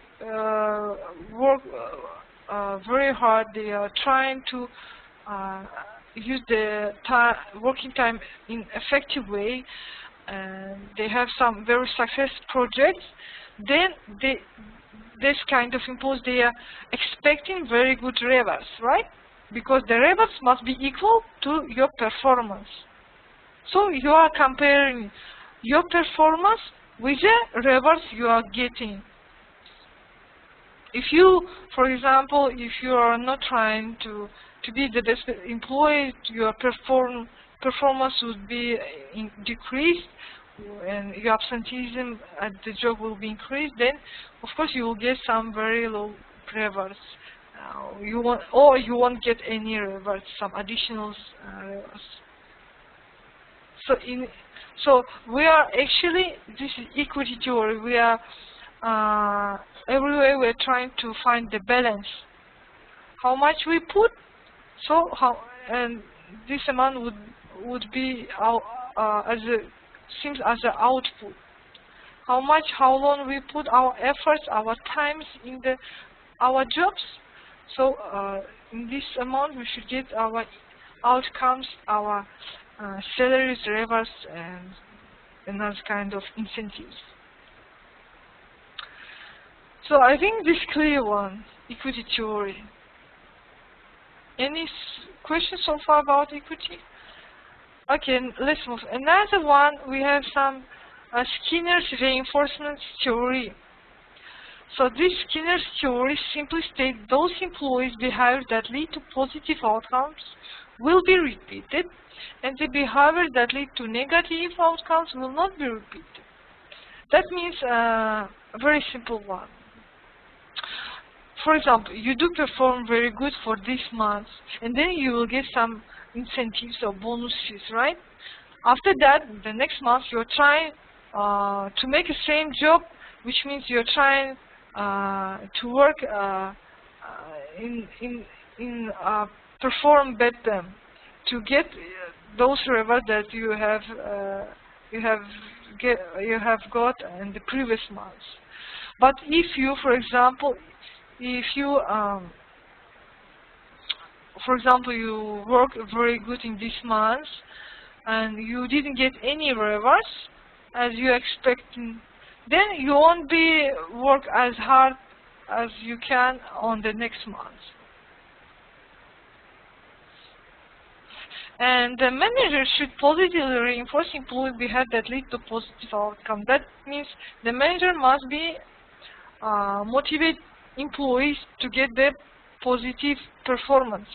work very hard, they are trying to use the working time in effective way, and they have some very successful projects, then this kind of employees, they are expecting very good rewards, right? Because the rewards must be equal to your performance. So you are comparing your performance with the rewards you are getting. If you, for example, if you are not trying to be the best employee, your performance would be decreased, and your absenteeism at the job will be increased, then of course you will get some very low rewards. You won't get any rewards, some additional rewards. So we are actually, this is equity theory. We are everywhere we're trying to find the balance. How much we put, so and this amount would be seems as an output. How long we put our efforts, our times in our jobs. So in this amount we should get our outcomes, our salaries, rewards, and another kind of incentives. So I think this clear one, equity theory. Any questions so far about equity? Okay, let's move. Another one, we have some Skinner's reinforcement theory. So this Skinner's theory simply states those employees' behaviors that lead to positive outcomes will be repeated, and the behaviors that lead to negative outcomes will not be repeated. That means a very simple one. For example, you do perform very good for this month, and then you will get some incentives or bonuses, right? After that, the next month you're trying to make the same job, which means you're trying to work perform better to get those rewards that you have got in the previous months. But if you, for example, you work very good in this month and you didn't get any rewards as you expected, then you won't be work as hard as you can on the next month. And the manager should positively reinforce employee behavior that lead to positive outcome. That means the manager must be motivate employees to get the positive performance.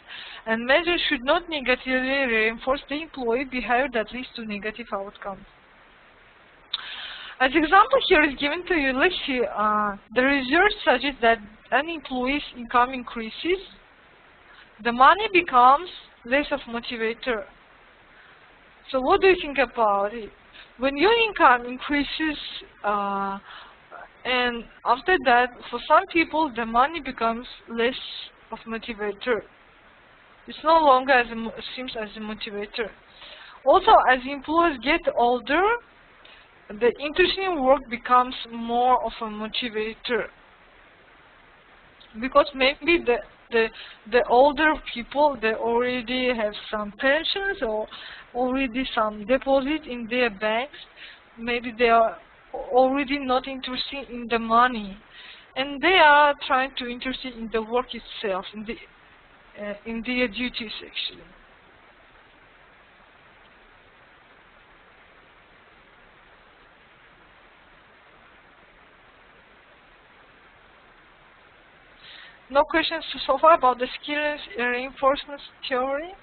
And manager should not negatively reinforce the employee behavior that leads to negative outcomes. As example here is given to you, let's see, the research suggests that an employee's income increases, the money becomes less of motivator. So what do you think about it? When your income increases, and after that, for some people, the money becomes less of motivator. It's no longer seems as a motivator. Also, as employees get older, the interesting work becomes more of a motivator, because maybe the older people, they already have some pensions or already some deposit in their banks. Maybe they are already not interested in the money, and they are trying to interested in the work itself, in their duties actually. No questions so far about the skill reinforcement theory?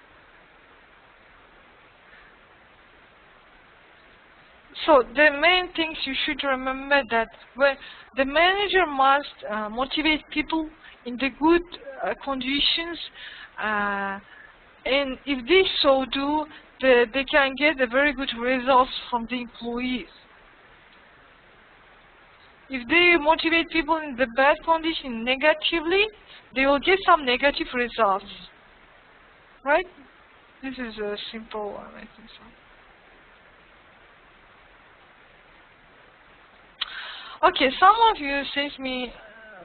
So the main things you should remember that when the manager must motivate people in the good conditions, and if they so do, they can get a very good results from the employees. If they motivate people in the bad condition negatively, they will get some negative results. Right? This is a simple one, I think so. Okay, some of you say to me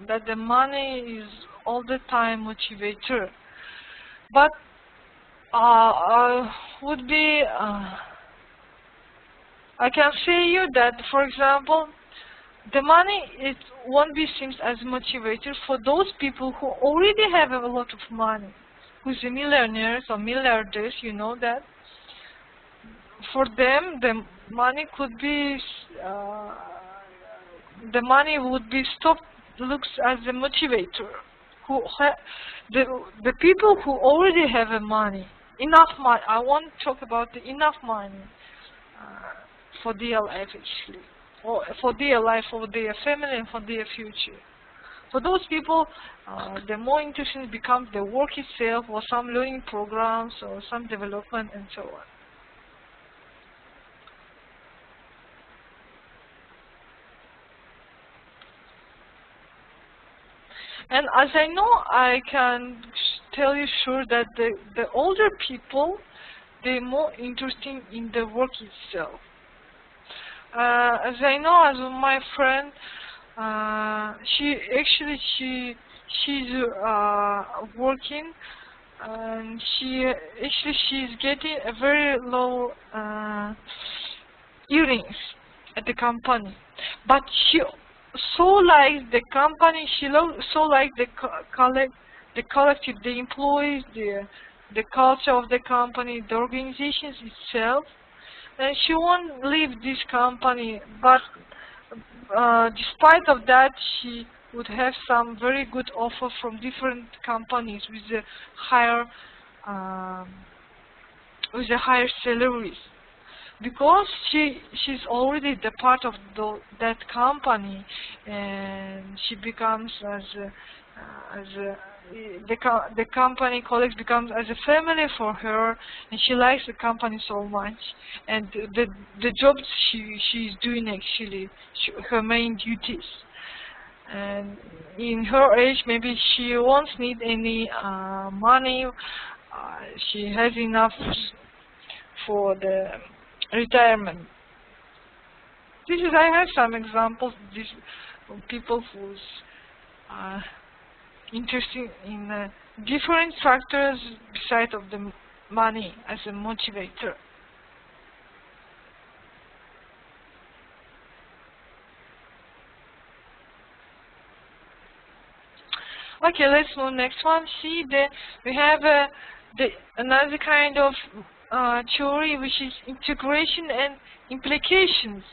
that the money is all the time motivator. But would be, I can say you that, for example, the money, it won't be seen as motivator for those people who already have a lot of money, who's a millionaires or milliardaires, you know that. For them, the money could be, the money would be stopped, looks as a motivator. The people who already have a money, enough money, I want to talk about the enough money for their life actually. Or for their life, for their family, and for their future. For those people, the more interesting becomes the work itself, or some learning programs, or some development, and so on. And as I know, I can tell you sure that the older people, they're more interesting in the work itself. As I know, as my friend, she's working, and she's getting a very low earnings at the company, but she so likes the company. She so likes the collective, the employees, the culture of the company, the organizations itself. And she won't leave this company, but despite of that, she would have some very good offer from different companies with a higher salaries, because she's already the part of that company, and she becomes the company colleagues becomes as a family for her, and she likes the company so much, and the jobs she's doing actually, her main duties. And in her age, maybe she won't need any money. She has enough for the retirement. I have some examples of people who's interested in different factors beside of the money as a motivator. Okay, let's move next one. See, we have another kind of theory, which is integration and implications.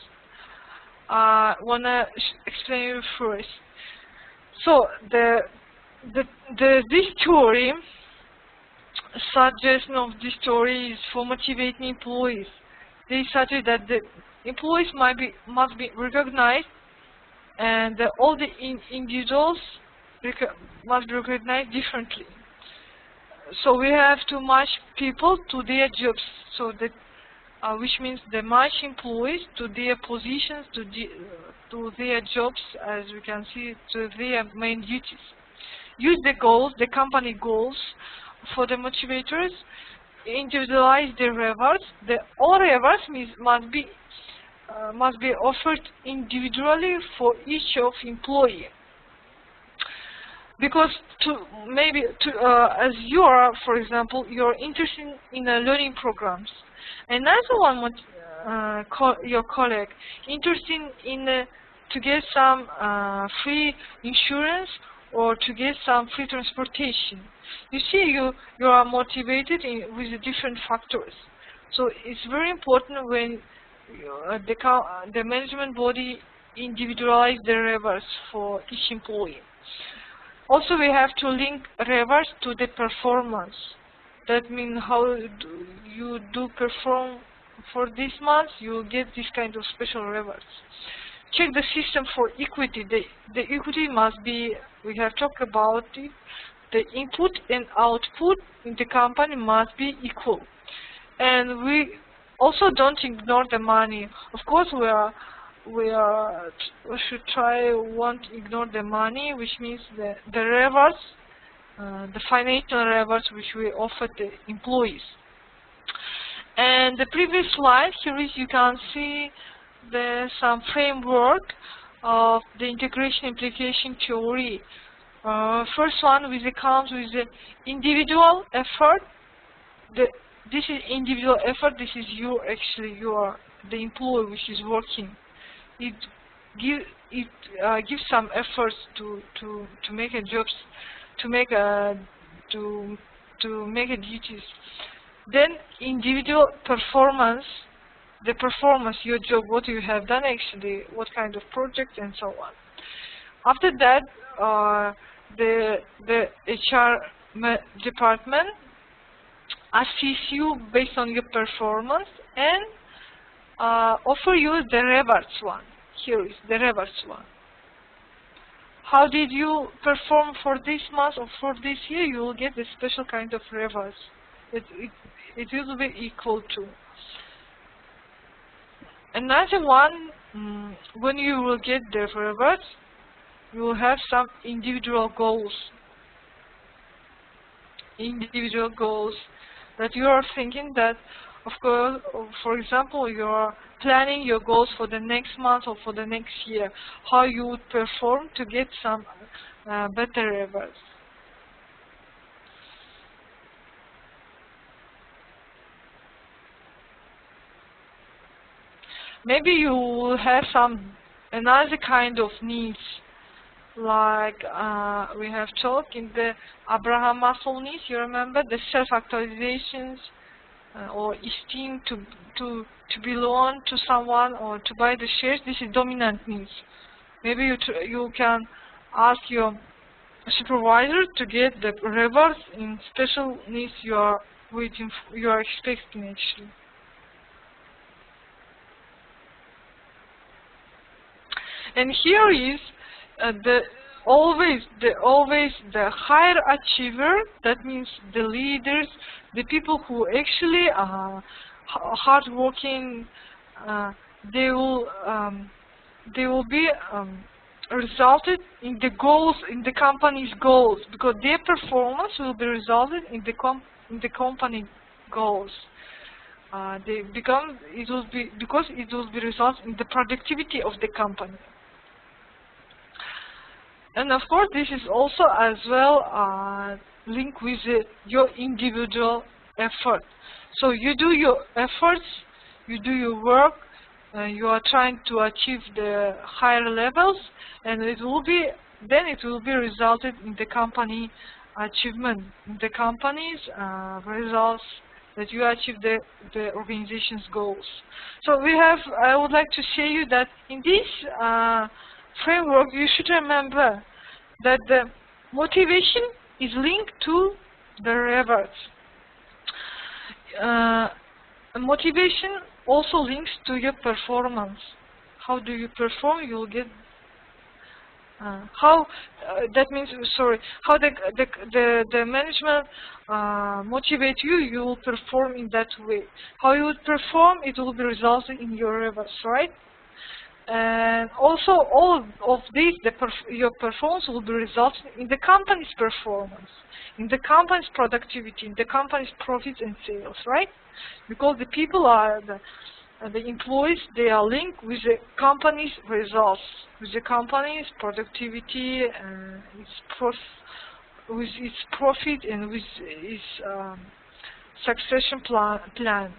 Wanna explain you first. So this theory, suggestion of this theory is for motivating employees. They suggest that the employees must be recognized, and all the individuals must be recognized differently. So we have to match people to their jobs, so that which means they match employees to their positions, to their jobs, as we can see, to their main duties. Use the goals, the company goals, for the motivators. Individualize the rewards. All rewards must be offered individually for each of employee. Because as you are, for example, you're interested in learning programs, another one, your colleague, interested in to get some free insurance or to get some free transportation. You see, you are motivated with the different factors. So it's very important when the management body individualize the rewards for each employee. Also, we have to link rewards to the performance. That means how you do perform for this month, you will get this kind of special rewards. Check the system for equity. The equity must be, we have talked about it, the input and output in the company must be equal. And we also don't ignore the money. Of course, we should won't ignore the money, which means the rewards, the financial rewards which we offer the employees. And the previous slide here is, you can see some framework of the integration implication theory. First one comes with the individual effort. This is individual effort. This is you are the employee which is working. It gives some efforts to make a jobs, to make a duties. Then individual performance, the performance, your job, what you have done actually, what kind of project, and so on. After that, the HR department assists you based on your performance and offer you the rewards one. Here is the rewards one. How did you perform for this month or for this year? You will get a special kind of rewards. It will be equal to. Another one, when you will get the rewards, you will have some individual goals. Individual goals that you are thinking that, of course, for example, you are planning your goals for the next month or for the next year, how you would perform to get some better rewards. Maybe you will have another kind of needs, like we have talked in the Abraham Maslow needs. You remember the self-actualizations or esteem to belong to someone or to buy the shares. This is dominant needs. Maybe you can ask your supervisor to get the rewards in special needs you are expecting actually. And here is always the higher achiever. That means the leaders, the people who actually are hardworking. They will be resulted in the goals, in the company's goals, because their performance will be resulted in the company goals. Because it will be resulted in the productivity of the company. And of course, this is also as well linked with your individual effort. So you do your efforts, you do your work, you are trying to achieve the higher levels, and it will be resulted in the company achievement, in the company's results that you achieve the organization's goals. So I would like to say you that in this framework, you should remember that the motivation is linked to the rewards. Motivation also links to your performance. How do you perform? You will get that means, sorry, how the management motivate you, you will perform in that way. How you would perform, it will be resulting in your rewards, right? And also all of these, your performance will be resulting in the company's performance, in the company's productivity, in the company's profits and sales, right? Because the people are the employees, they are linked with the company's results, with the company's productivity, with its profit, and with its succession plan.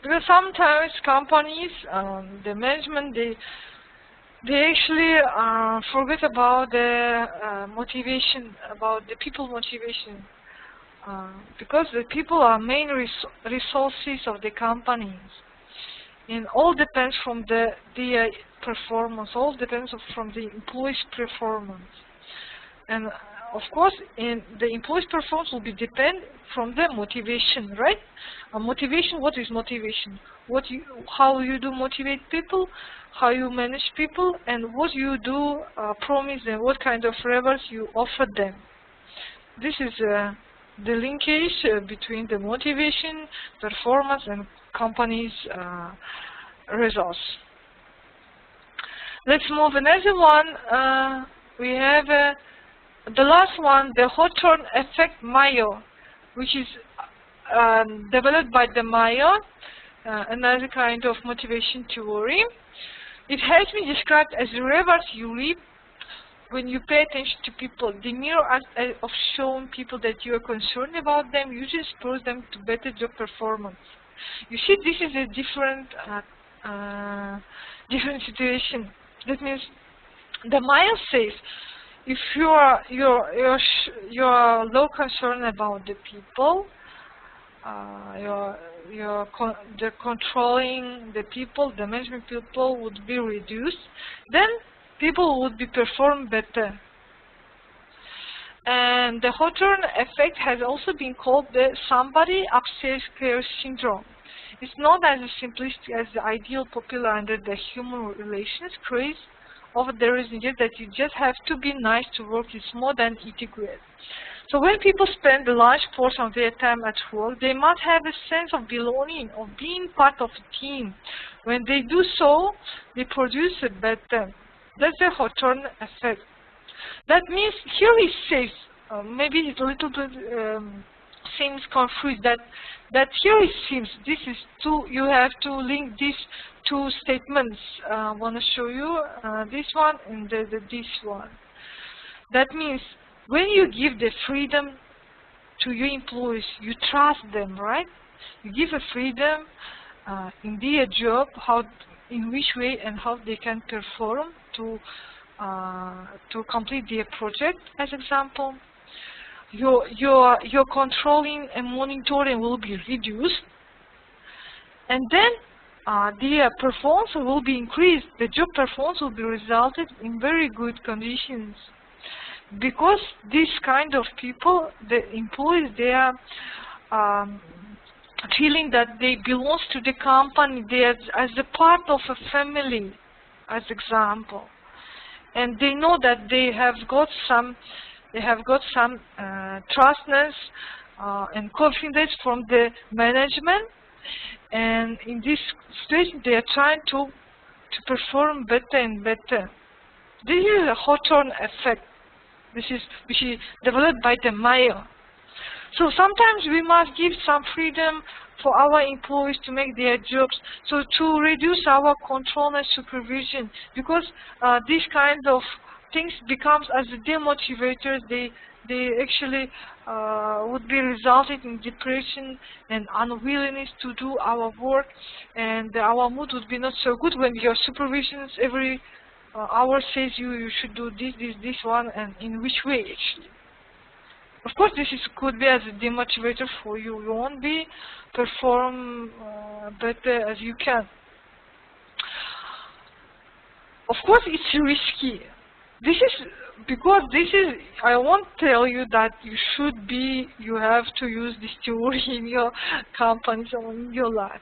Because sometimes companies, the management, they actually forget about the motivation, about the people motivation. Because the people are main resources of the companies, and all depends from their performance, all depends from the employees' performance, and of course, the employees' performance will be depend from the motivation, right? Motivation. What is motivation? How you do motivate people, how you manage people, and what you do promise them, what kind of rewards you offer them. This is the linkage between the motivation, performance, and company's results. Let's move another one. We have the last one, the Hawthorne effect Mayo, which is developed by the Mayo, another kind of motivation theory. It has been described as the rewards you reap when you pay attention to people. The mere act of showing people that you are concerned about them usually spurs them to better job performance. You see, this is a different situation. That means the Mayo says, if you're low concern about the people, the controlling the people, the management people would be reduced, then people would be perform better. And the Hawthorne effect has also been called the somebody upstairs cares syndrome. It's not as simplistic as the ideal popular under the human relations craze of the reason that you just have to be nice to work. It's more than eating great. So when people spend a large portion of their time at work, they must have a sense of belonging, of being part of a team. When they do so, they produce a better. That's the Hawthorne effect. That means here he says, maybe it's a little bit seems confused, that here it seems this is you have to link these two statements. I want to show you this one and this one. That means when you give the freedom to your employees, you trust them, right? You give a freedom in their job, in which way and how they can perform to complete their project, as example. Your controlling and monitoring will be reduced, and then their performance will be increased. The job performance will be resulted in very good conditions, because this kind of people, the employees, they are feeling that they belong to the company, they are as a part of a family, as example, and they know that they have got some trustness and confidence from the management, and in this situation they are trying to perform better and better. This is a Hawthorne effect, which is developed by the Mayo. So sometimes we must give some freedom for our employees to make their jobs, so to reduce our control and supervision, because this kind of things becomes as demotivators. They actually would be resulting in depression and unwillingness to do our work, and our mood would be not so good when your supervisions every hour says you should do this one, and in which way actually. Of course, this could be as a demotivator for you. You won't be perform better as you can. Of course, it's risky. This is because I won't tell you that you have to use this theory in your company or in your life.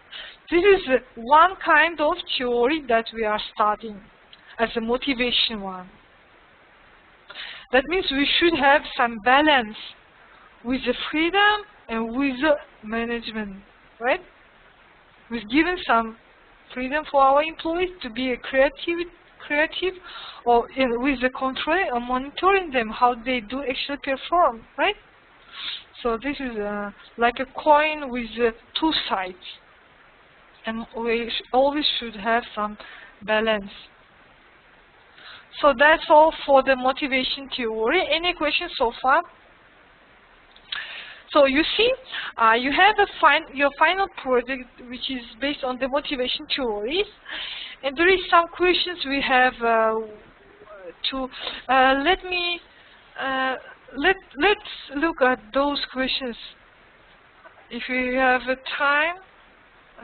This is one kind of theory that we are studying as a motivation one. That means we should have some balance with the freedom and with the management, right? We've given some freedom for our employees to be creative, or with the control or monitoring them how they do actually perform, right? So this is like a coin with two sides, and we always should have some balance. So that's all for the motivation theory. Any questions so far? So you see, you have your final project, which is based on the motivation theories, and there is some questions we have to. Let's look at those questions. If you have a time,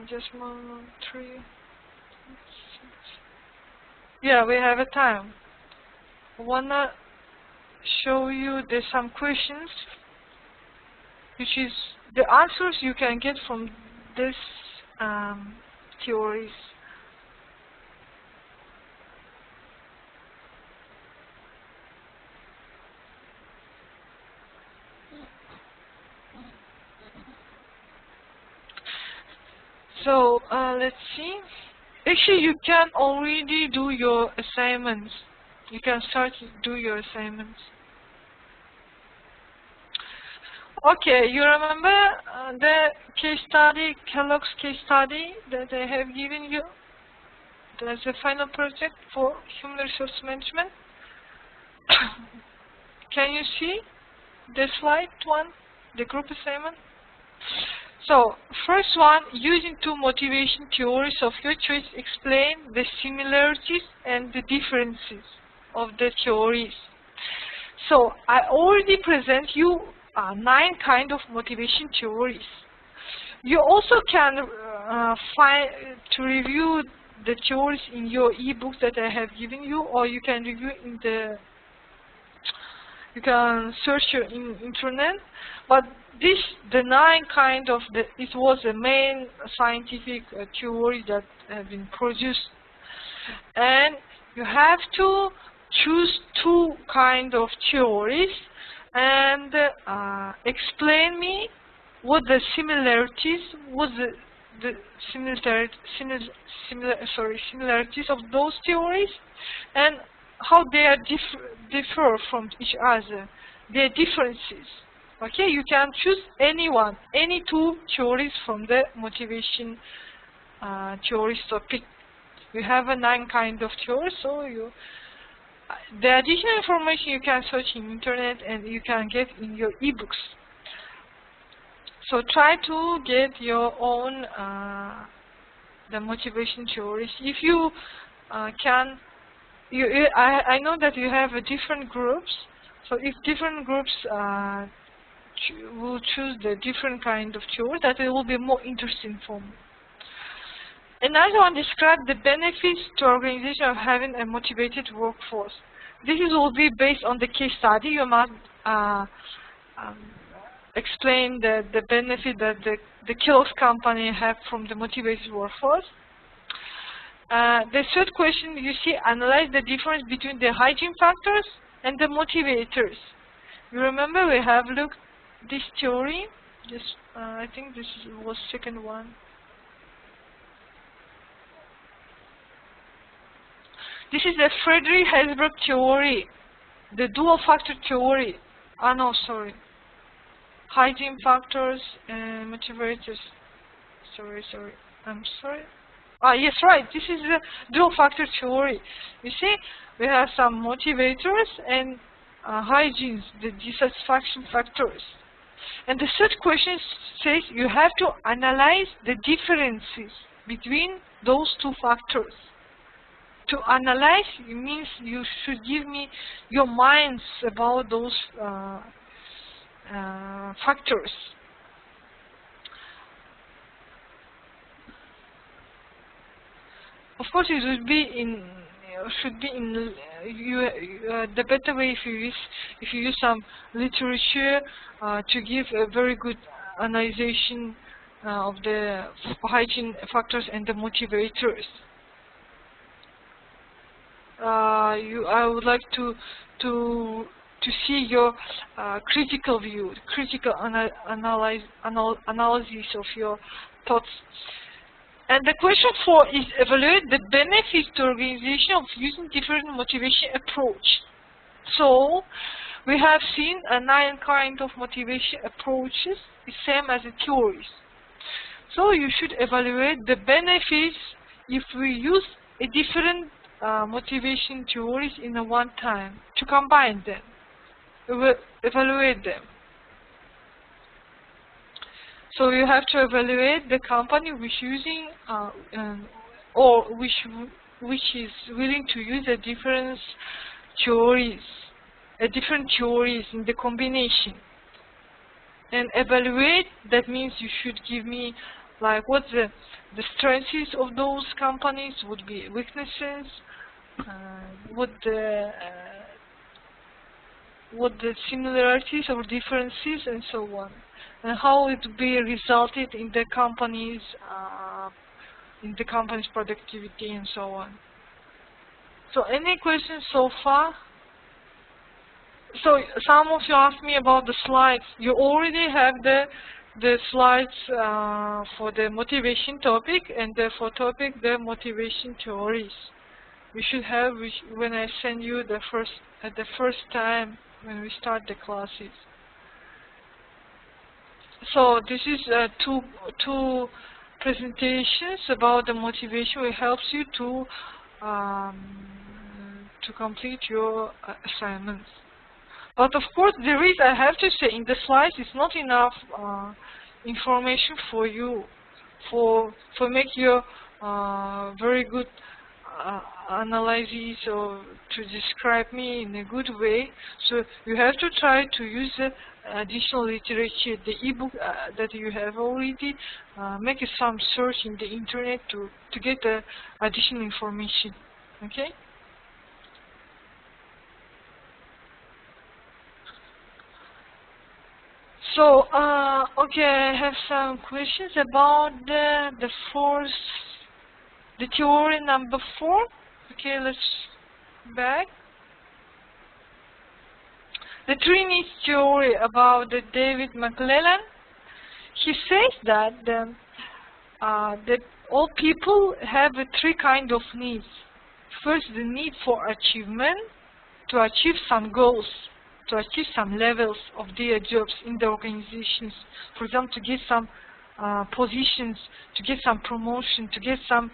just 1, 3. Yeah, we have a time. I wanna show you there's some questions, which is the answers you can get from this theories. So let's see. Actually, you can already do your assignments. You can start to do your assignments. Okay, you remember the case study, Kellogg's case study that I have given you? That's the final project for human resource management. Can you see the slide one, the group assignment? So, first one, using two motivation theories of your choice, explain the similarities and the differences of the theories. So, I already present you 9 kind of motivation theories. You also can find to review the theories in your ebooks that I have given you, or you can review in you can search in internet. But the 9 kind of it was the main scientific theory that have been produced, and you have to choose 2 kind of theories and explain me what the similarities, similarities of those theories, and how they are differ from each other, their differences. Okay, you can choose any 2 theories from the motivation theories topic. We have a 9 kind of theories, so the additional information you can search in internet and you can get in your ebooks. So try to get your own the motivation theories. If you can, I know that you have different groups. So if different groups will choose the different kind of theory, that it will be more interesting for me. Another one, describe the benefits to organization of having a motivated workforce. This will be based on the case study. You must explain the benefit that the Kellogg's company have from the motivated workforce. The third question, you see, analyze the difference between the hygiene factors and the motivators. You remember we have looked this theory. I think this was second one. This is the Frederick Herzberg theory, the dual factor theory. No, sorry. Hygiene factors and motivators. Sorry. I'm sorry. Yes, right. This is the dual factor theory. You see, we have some motivators and hygienes, the dissatisfaction factors. And the third question says you have to analyze the differences between those 2 factors. To analyze, it means you should give me your minds about those factors. Of course, it would be in should be in the better way if you use some literature to give a very good analyzation of the hygiene factors and the motivators. I would like to see your critical view, critical analysis of your thoughts. And the question 4 is evaluate the benefits to organization of using different motivation approach. So we have seen 9 kind of motivation approaches, the same as the theories. So you should evaluate the benefits if we use a different motivation theories in a one time, to combine them, evaluate them. So you have to evaluate the company which using or which is willing to use a different theories in the combination. And evaluate, that means you should give me like what the strengths of those companies, would be weaknesses, what the similarities or differences, and so on, and how it will be resulted in the company's productivity and so on. So any questions so far? So some of you asked me about the slides. You already have the slides for the motivation topic, and for topic the motivation theories. You should have when I send you the first time when we start the classes. So this is two presentations about the motivation. It helps you to complete your assignments. But of course, there is, I have to say, in the slides, it's not enough information for you for make your very good analysis or to describe me in a good way. So you have to try to use the additional literature, the ebook that you have already. Make some search in the internet to get the additional information. Okay. So, okay, I have some questions about the theory number 4. Okay, let's back. The three needs theory about the David McClellan. He says that that all people have 3 kind of needs. First, the need for achievement, to achieve some goals, to achieve some levels of their jobs in the organizations. For example, to get some positions, to get some promotion, to get some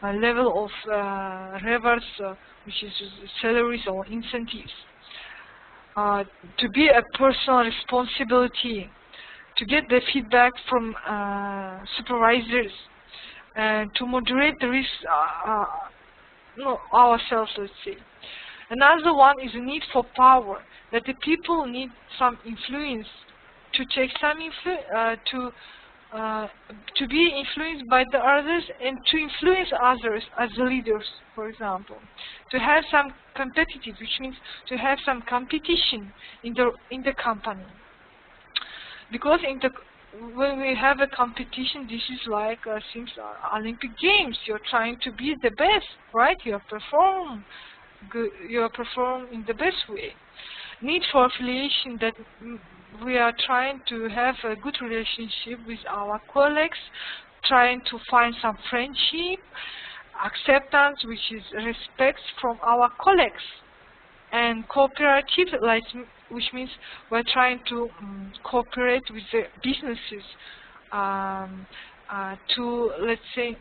level of rewards, which is salaries or incentives. To be a personal responsibility, to get the feedback from supervisors, and to moderate the risk ourselves, let's say. Another one is a need for power, that the people need some influence, to take some to be influenced by the others and to influence others as leaders, for example. To have some competitive, which means to have some competition in the company. Because when we have a competition, this is like seems Olympic Games. You're trying to be the best, right? You perform in the best way. Need for affiliation, that we are trying to have a good relationship with our colleagues, trying to find some friendship, acceptance, which is respect from our colleagues, and cooperative, which means we're trying to cooperate with the businesses to, let's say,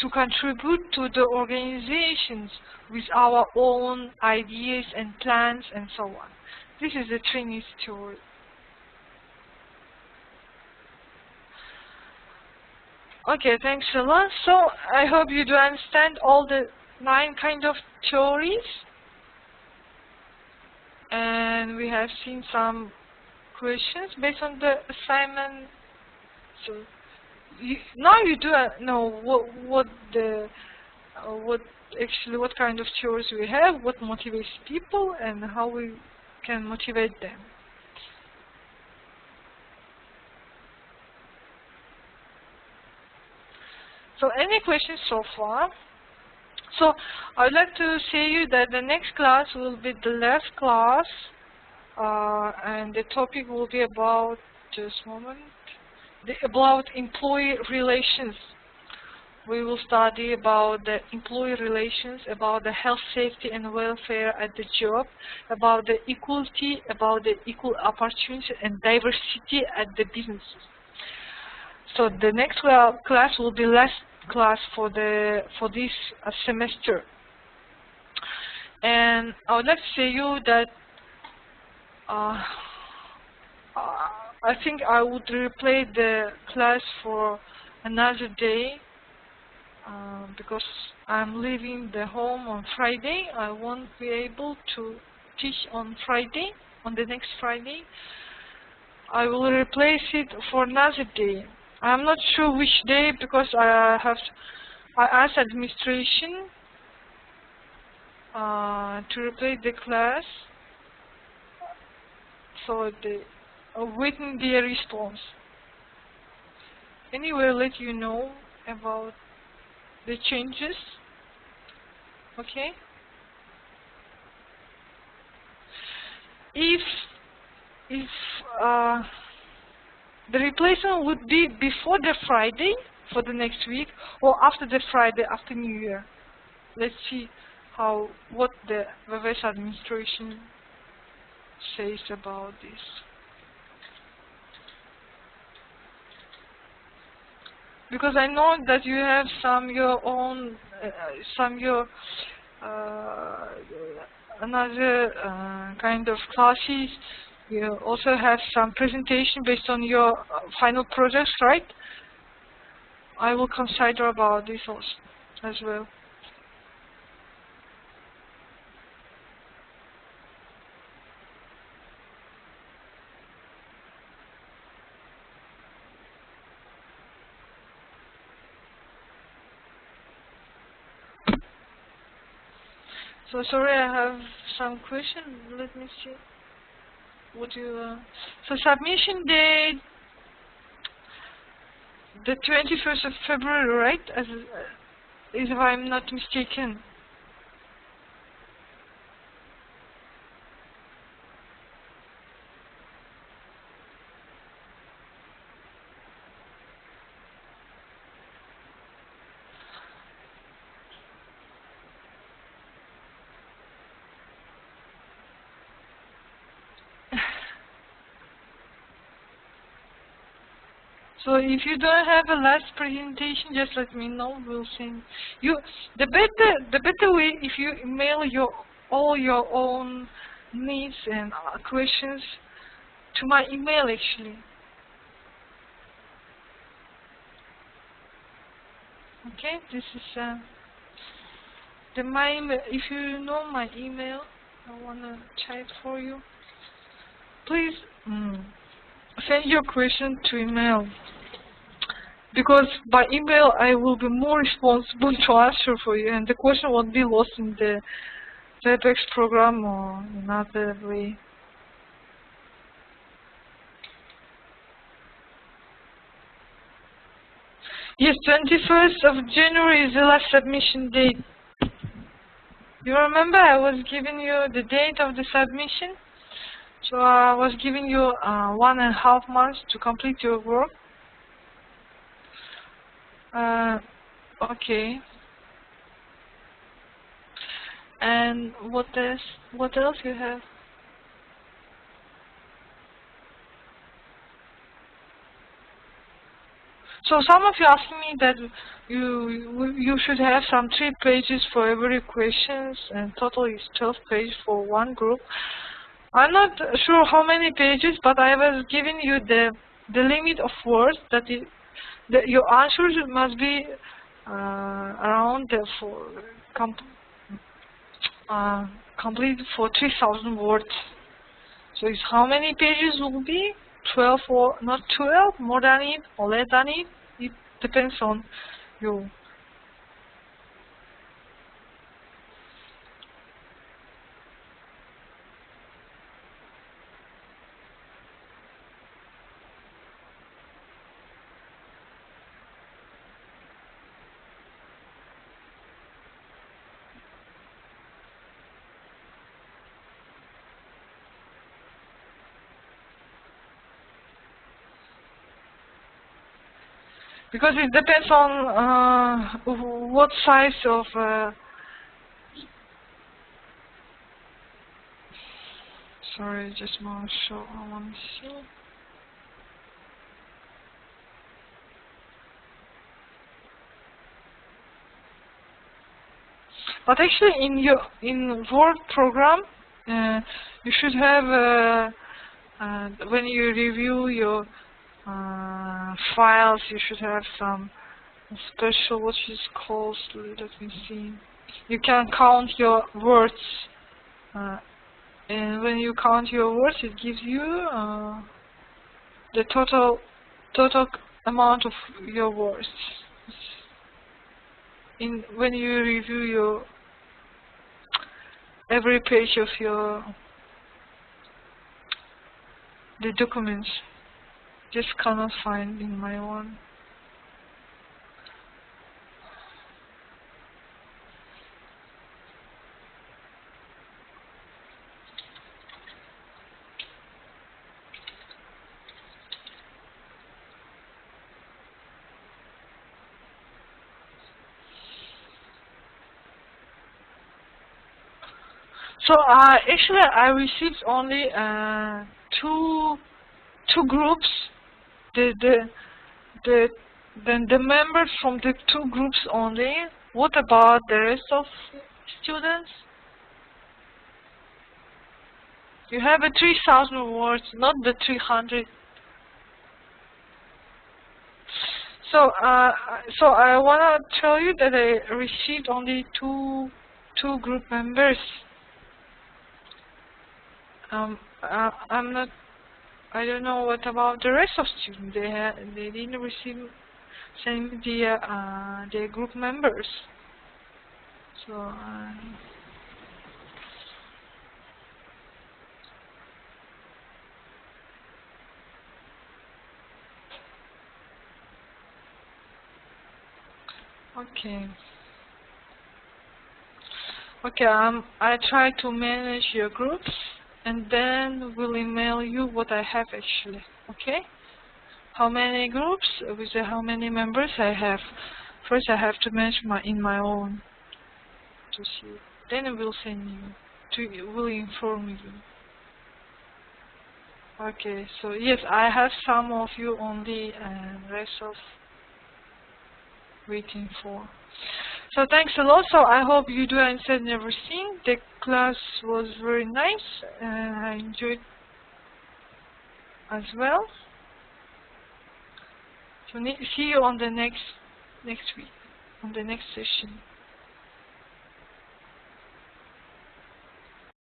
to contribute to the organizations with our own ideas and plans and so on. This is the training theory. Okay, thanks a lot. So I hope you do understand all the 9 kind of theories. and we have seen some questions based on the assignment. So now you do know what kind of theories we have, what motivates people, and how we can motivate them. So any questions so far? So I would like to say you that the next class will be the last class, and the topic will be about, just a moment, about employee relations. We will study about the employee relations, about the health, safety, and welfare at the job, about the equality, about the equal opportunity and diversity at the businesses. So the next class will be last class for this semester. And I would like to say you that I think I would replay the class for another day, because I'm leaving the home on Friday. I won't be able to teach on Friday, on the next Friday. I will replace it for another day. I'm not sure which day, because I asked administration to replace the class, so they are waiting their response. Anyway, I'll let you know about the changes. Okay? If the replacement would be before the Friday for the next week, or after the Friday after New Year. Let's see what the VVS administration says about this. Because I know that you have another kind of classes. You also have some presentation based on your final projects, right? I will consider about this also as well. So sorry, I have some questions. Let me see. So submission date, the 21st of February, right? If I'm not mistaken. So if you don't have a last presentation, just let me know. We'll send you. The better way, if you email all your own needs and questions to my email, actually. Okay, this is my email. If you know my email, I wanna type for you. Please send your question to email, because by email I will be more responsible to answer for you, and the question won't be lost in the WebEx program or another way. Yes, 21st of January is the last submission date. You remember I was giving you the date of the submission? So I was giving you 1.5 months to complete your work. Okay. And what else you have? So some of you asking me that you should have some 3 pages for every questions, and total is 12 pages for one group. I'm not sure how many pages, but I was giving you the limit of words that your answers must be around complete for 3,000 words. So it's how many pages will be? 12 or not 12, more than it or less than it? It depends on you. Because it depends on what size of sorry, just want to show. I want to see. But actually, in Word program, you should have when you review your files, you should have some special, what is called, let me see. You can count your words, and when you count your words, it gives you the total amount of your words. When you review your every page of the documents, just cannot find in my one. So actually, I received only two groups. The members from the two groups only. What about the rest of students? You have a 3,000 words, not the 300. So I wanna tell you that I received only two group members. I'm not. I don't know what about the rest of students. They didn't receive same their group members. So okay. Okay. I try to manage your groups, and then we'll email you what I have actually. Okay. How many groups with how many members I have. First, I have to manage my own to see. Then I will send you. Will inform you. Okay. So yes, I have some of you only, and rest of waiting for. So thanks a lot. So I hope you do understand everything. The class was very nice, and I enjoyed as well. So see you on the next week, on the next session.